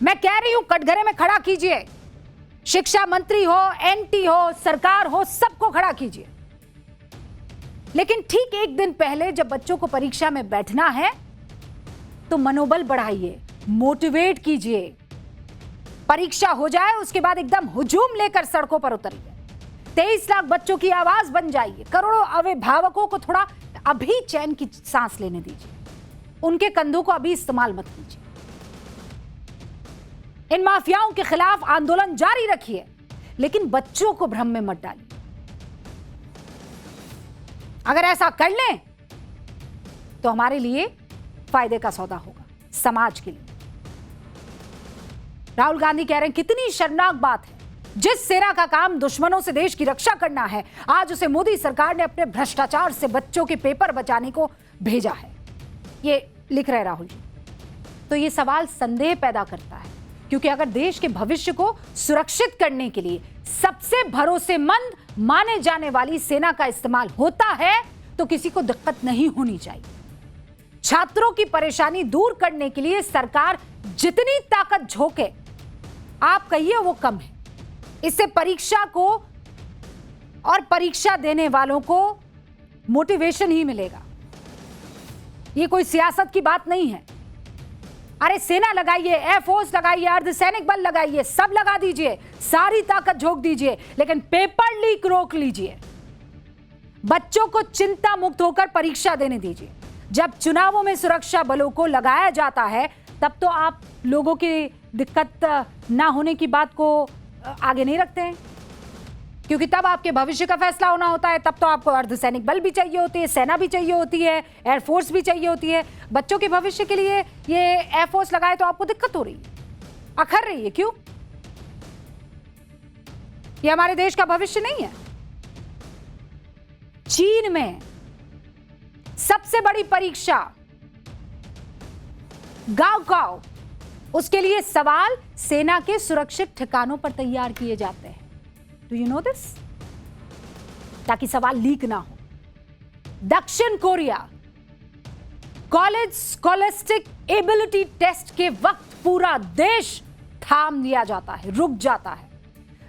मैं कह रही हूं, कटघरे में खड़ा कीजिए, शिक्षा मंत्री हो, एनटी हो, सरकार हो, सबको खड़ा कीजिए। लेकिन ठीक एक दिन पहले जब बच्चों को परीक्षा में बैठना है, तो मनोबल बढ़ाइए, मोटिवेट कीजिए। परीक्षा हो जाए, उसके बाद एकदम हुजूम लेकर सड़कों पर उतरिए। 23 लाख बच्चों की आवाज बन जाइए। करोड़ों अभिभावकों को थोड़ा अभी चैन की सांस लेने दीजिए। उनके कंधों को अभी इस्तेमाल मत कीजिए। इन माफियाओं के खिलाफ आंदोलन जारी रखिए, लेकिन बच्चों को भ्रम में मत डालिए। अगर ऐसा कर लें तो हमारे लिए फायदे का सौदा होगा, समाज के लिए। राहुल गांधी कह रहे हैं, कितनी शर्मनाक बात है, जिस सेना का काम दुश्मनों से देश की रक्षा करना है, आज उसे मोदी सरकार ने अपने भ्रष्टाचार से बच्चों के पेपर बचाने को भेजा है। ये लिख रहे राहुल जी। तो ये सवाल संदेह पैदा करता है, क्योंकि अगर देश के भविष्य को सुरक्षित करने के लिए सबसे भरोसेमंद माने जाने वाली सेना का इस्तेमाल होता है, तो किसी को दिक्कत नहीं होनी चाहिए। छात्रों की परेशानी दूर करने के लिए सरकार जितनी ताकत झोंके, आप कहिए वो कम है। इससे परीक्षा को और परीक्षा देने वालों को मोटिवेशन ही मिलेगा। ये कोई सियासत की बात नहीं है। अरे सेना लगाइए, एयरफोर्स लगाइए, अर्धसैनिक बल लगाइए, सब लगा दीजिए, सारी ताकत झोंक दीजिए, लेकिन पेपर लीक रोक लीजिए। बच्चों को चिंता मुक्त होकर परीक्षा देने दीजिए। जब चुनावों में सुरक्षा बलों को लगाया जाता है तब तो आप लोगों की दिक्कत ना होने की बात को आगे नहीं रखते हैं, क्योंकि तब आपके भविष्य का फैसला होना होता है। तब तो आपको अर्धसैनिक बल भी चाहिए होती है, सेना भी चाहिए होती है, एयरफोर्स भी चाहिए होती है। बच्चों के भविष्य के लिए ये एयरफोर्स लगाए तो आपको दिक्कत हो रही है, अखर रही है। क्यों? ये हमारे देश का भविष्य नहीं है। चीन में सबसे बड़ी परीक्षा गांव, उसके लिए सवाल सेना के सुरक्षित ठिकानों पर तैयार किए जाते हैं। Do you know this? ताकि सवाल लीक ना हो। दक्षिण Korea college scholastic ability test के वक्त पूरा देश थाम दिया जाता है, रुक जाता है।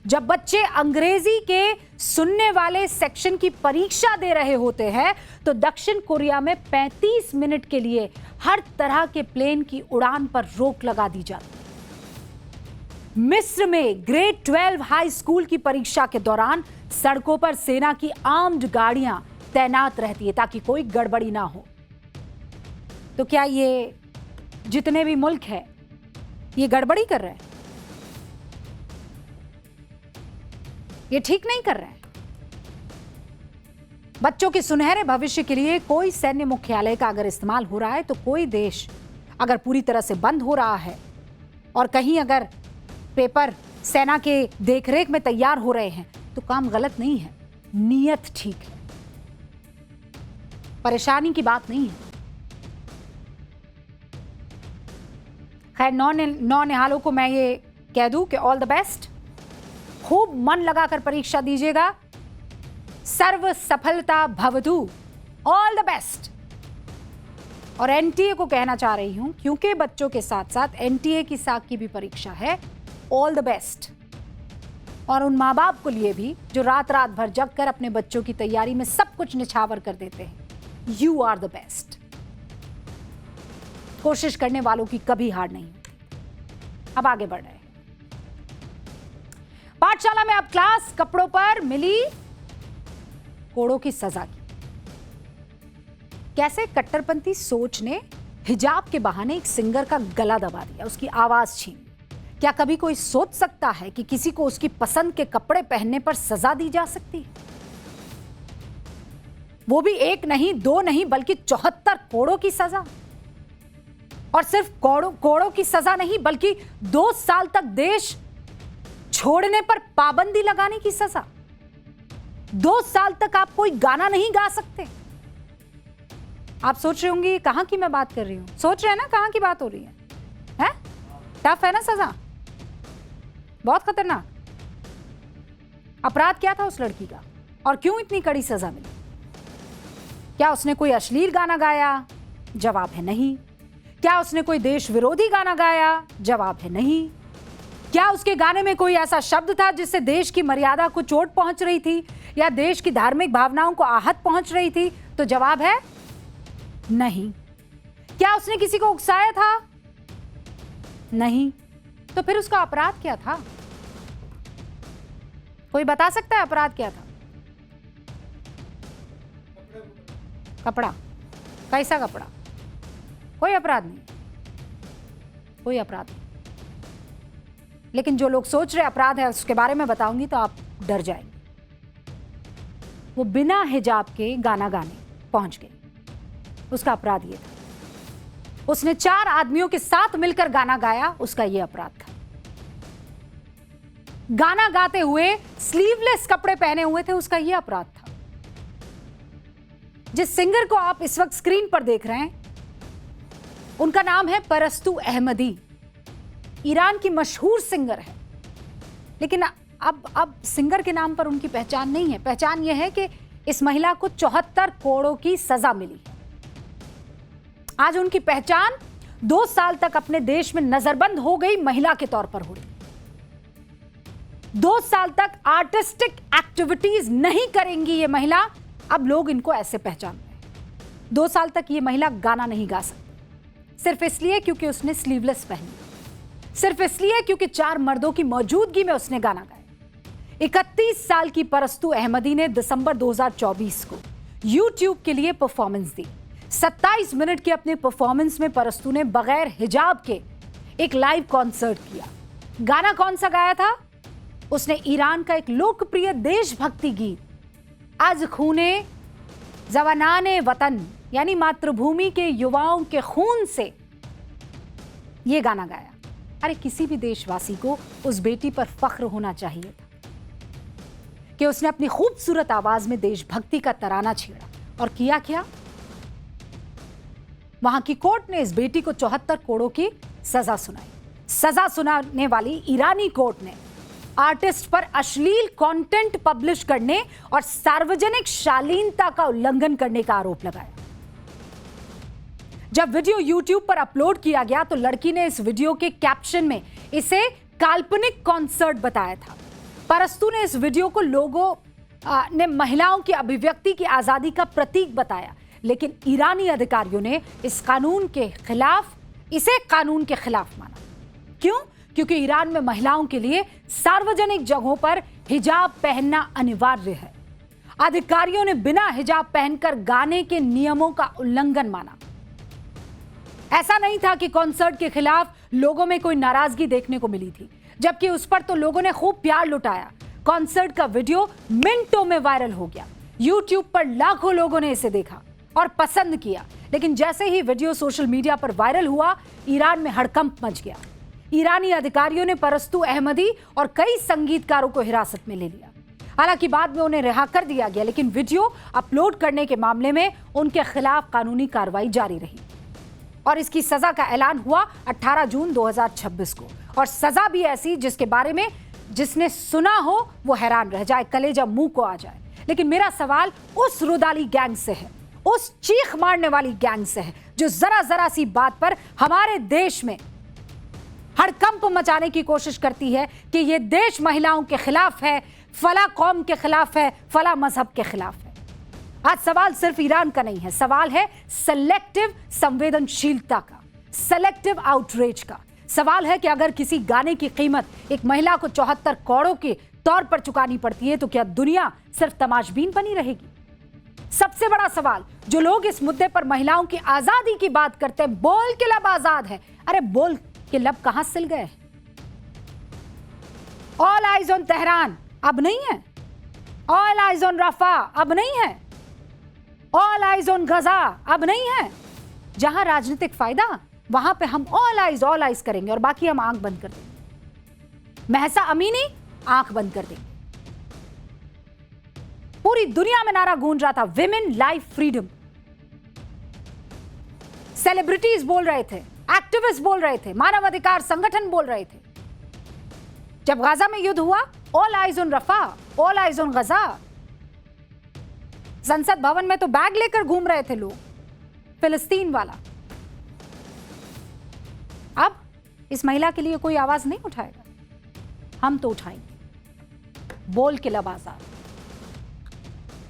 जब बच्चे अंग्रेजी के सुनने वाले सेक्शन की परीक्षा दे रहे होते हैं तो दक्षिण कोरिया में 35 मिनट के लिए हर तरह के प्लेन की उड़ान पर रोक लगा दी जाती है। मिस्र में ग्रेड 12 हाई स्कूल की परीक्षा के दौरान सड़कों पर सेना की आर्म्ड गाड़ियां तैनात रहती है ताकि कोई गड़बड़ी ना हो। तो क्या ये जितने भी मुल्क हैं ये गड़बड़ी कर रहे हैं? ये ठीक नहीं कर रहे हैं। बच्चों के सुनहरे भविष्य के लिए कोई सैन्य मुख्यालय का अगर इस्तेमाल हो रहा है तो कोई देश अगर पूरी तरह से बंद हो रहा है और कहीं अगर पेपर सेना के देखरेख में तैयार हो रहे हैं तो काम गलत नहीं है, नीयत ठीक है, परेशानी की बात नहीं है। खैर, नौ निहालों को मैं ये कह दूं कि ऑल द बेस्ट, खूब मन लगाकर परीक्षा दीजिएगा। सर्व सफलता भवतु, ऑल द बेस्ट। और एनटीए को कहना चाह रही हूं क्योंकि बच्चों के साथ साथ एनटीए की साख की भी परीक्षा है, ऑल द बेस्ट। और उन माँ बाप को लिए भी जो रात रात भर जग कर अपने बच्चों की तैयारी में सब कुछ निछावर कर देते हैं, यू आर द बेस्ट। कोशिश करने वालों की कभी हार नहीं होती। अब आगे बढ़ रहे हैं। पाठशाला में अब क्लास कपड़ों पर मिली कोड़ों की सजा की। कैसे कट्टरपंथी सोच ने हिजाब के बहाने एक सिंगर का गला दबा दिया, उसकी आवाज छीन ली। क्या कभी कोई सोच सकता है कि किसी को उसकी पसंद के कपड़े पहनने पर सजा दी जा सकती है? वो भी एक नहीं, दो नहीं, बल्कि 74 कोड़ों की सजा। और सिर्फ कोड़ों की सजा नहीं, बल्कि 2 साल तक देश छोड़ने पर पाबंदी लगाने की सजा। 2 साल तक आप कोई गाना नहीं गा सकते। आप सोच रहे होंगे कहां की मैं बात कर रही हूं? सोच रहे हैं ना कहां की बात हो रही है? हैं? टफ है ना सजा, बहुत खतरनाक। अपराध क्या था उस लड़की का और क्यों इतनी कड़ी सजा मिली? क्या उसने कोई अश्लील गाना गाया? जवाब है नहीं। क्या उसने कोई देश विरोधी गाना गाया? जवाब है नहीं। क्या उसके गाने में कोई ऐसा शब्द था जिससे देश की मर्यादा को चोट पहुंच रही थी या देश की धार्मिक भावनाओं को आहत पहुंच रही थी? तो जवाब है नहीं। क्या उसने किसी को उकसाया था? नहीं। तो फिर उसका अपराध क्या था? कोई बता सकता है अपराध क्या था? कपड़ा। कैसा कपड़ा? कोई अपराध नहीं, कोई अपराध नहीं। लेकिन जो लोग सोच रहे अपराध है उसके बारे में बताऊंगी तो आप डर जाएंगे। वो बिना हिजाब के गाना गाने पहुंच गई, उसका अपराध ये था। उसने 4 आदमियों के साथ मिलकर गाना गाया, उसका ये अपराध था। गाना गाते हुए स्लीवलेस कपड़े पहने हुए थे, उसका ये अपराध था। जिस सिंगर को आप इस वक्त स्क्रीन पर देख रहे हैं उनका नाम है परस्तु अहमदी। ईरान की मशहूर सिंगर है, लेकिन अब सिंगर के नाम पर उनकी पहचान नहीं है। पहचान यह है कि इस महिला को 74 कोड़ों की सजा मिली। आज उनकी पहचान 2 साल तक अपने देश में नजरबंद हो गई महिला के तौर पर हुई। 2 साल तक आर्टिस्टिक एक्टिविटीज नहीं करेंगी ये महिला। अब लोग इनको ऐसे पहचानते हैं। 2 साल तक ये महिला गाना नहीं गा सकती, सिर्फ इसलिए क्योंकि उसने स्लीवलेस पहनी, सिर्फ इसलिए क्योंकि 4 मर्दों की मौजूदगी में उसने गाना गाया। 31 साल की परस्तु अहमदी ने दिसंबर 2024 को YouTube के लिए परफॉर्मेंस दी। 27 मिनट के अपने परफॉर्मेंस में परस्तु ने बगैर हिजाब के एक लाइव कॉन्सर्ट किया। गाना कौन सा गाया था? उसने ईरान का एक लोकप्रिय देशभक्ति गीत आज खूने जवानाने वतन यानी मातृभूमि के युवाओं के खून से यह गाना गाया। अरे किसी भी देशवासी को उस बेटी पर फख्र होना चाहिए था कि उसने अपनी खूबसूरत आवाज में देशभक्ति का तराना छेड़ा। और किया क्या? वहां की कोर्ट ने इस बेटी को 74 करोड़ की सजा सुनाई। सजा सुनाने वाली ईरानी कोर्ट ने आर्टिस्ट पर अश्लील कंटेंट पब्लिश करने और सार्वजनिक शालीनता का उल्लंघन करने का आरोप लगाया। जब वीडियो YouTube पर अपलोड किया गया तो लड़की ने इस वीडियो के कैप्शन में इसे काल्पनिक कॉन्सर्ट बताया था। परस्तु ने इस वीडियो को लोगों ने महिलाओं की अभिव्यक्ति की आजादी का प्रतीक बताया, लेकिन ईरानी अधिकारियों ने इसे कानून के खिलाफ माना। क्यों? क्योंकि ईरान में महिलाओं के लिए सार्वजनिक जगहों पर हिजाब पहनना अनिवार्य है। अधिकारियों ने बिना हिजाब पहनकर गाने के नियमों का उल्लंघन माना। ऐसा नहीं था कि कॉन्सर्ट के खिलाफ लोगों में कोई नाराजगी देखने को मिली थी, जबकि उस पर तो लोगों ने खूब प्यार लुटाया। कॉन्सर्ट का वीडियो मिनटों में वायरल हो गया। YouTube पर लाखों लोगों ने इसे देखा और पसंद किया, लेकिन जैसे ही वीडियो सोशल मीडिया पर वायरल हुआ, ईरान में हड़कंप मच गया। ईरानी अधिकारियों ने परस्तु अहमदी और कई संगीतकारों को हिरासत में ले लिया। हालांकि बाद में उन्हें रिहा कर दिया गया, लेकिन वीडियो अपलोड करने के मामले में उनके खिलाफ कानूनी कार्रवाई जारी रही और इसकी सजा का ऐलान हुआ 18 जून 2026 को। और सजा भी ऐसी जिसके बारे में जिसने सुना हो वो हैरान रह जाए, कलेजा मुंह को आ जाए। लेकिन मेरा सवाल उस रुदाली गैंग से है, उस चीख मारने वाली गैंग से है, जो जरा जरा सी बात पर हमारे देश में हड़कंप मचाने की कोशिश करती है कि यह देश महिलाओं के खिलाफ है, फला कौम के खिलाफ है, फला मजहब के खिलाफ है। आज सवाल सिर्फ ईरान का नहीं है, सवाल है सेलेक्टिव संवेदनशीलता का, सेलेक्टिव आउटरीच का। सवाल है कि अगर किसी गाने की कीमत एक महिला को 74 करोड़ के तौर पर चुकानी पड़ती है तो क्या दुनिया सिर्फ तमाशबीन बनी रहेगी? सबसे बड़ा सवाल, जो लोग इस मुद्दे पर महिलाओं की आजादी की बात करते हैं, बोल के लब आजाद है, अरे बोल के लब कहां सिल गए? ऑल आइज ऑन तेहरान अब नहीं है, ऑल आइज ऑन रफा अब नहीं है, ऑल आइज ऑन गजा अब नहीं है। जहां राजनीतिक फायदा वहां पे हम ऑल आइज करेंगे और बाकी हम आंख बंद कर देंगे। महसा अमीनी आंख बंद कर देंगे। पूरी दुनिया में नारा गूंज रहा था, विमेन लाइफ फ्रीडम। सेलिब्रिटीज बोल रहे थे, एक्टिविस्ट बोल रहे थे, मानवाधिकार संगठन बोल रहे थे। जब गाजा में युद्ध हुआ, all eyes on Rafah, all eyes on Gaza. Sansad Bhavan में तो बैग लेकर घूम रहे थे लोग, फिलिस्तीन वाला। अब इस महिला के लिए कोई आवाज नहीं उठाएगा, हम तो उठाएंगे। बोल के लब आजाद।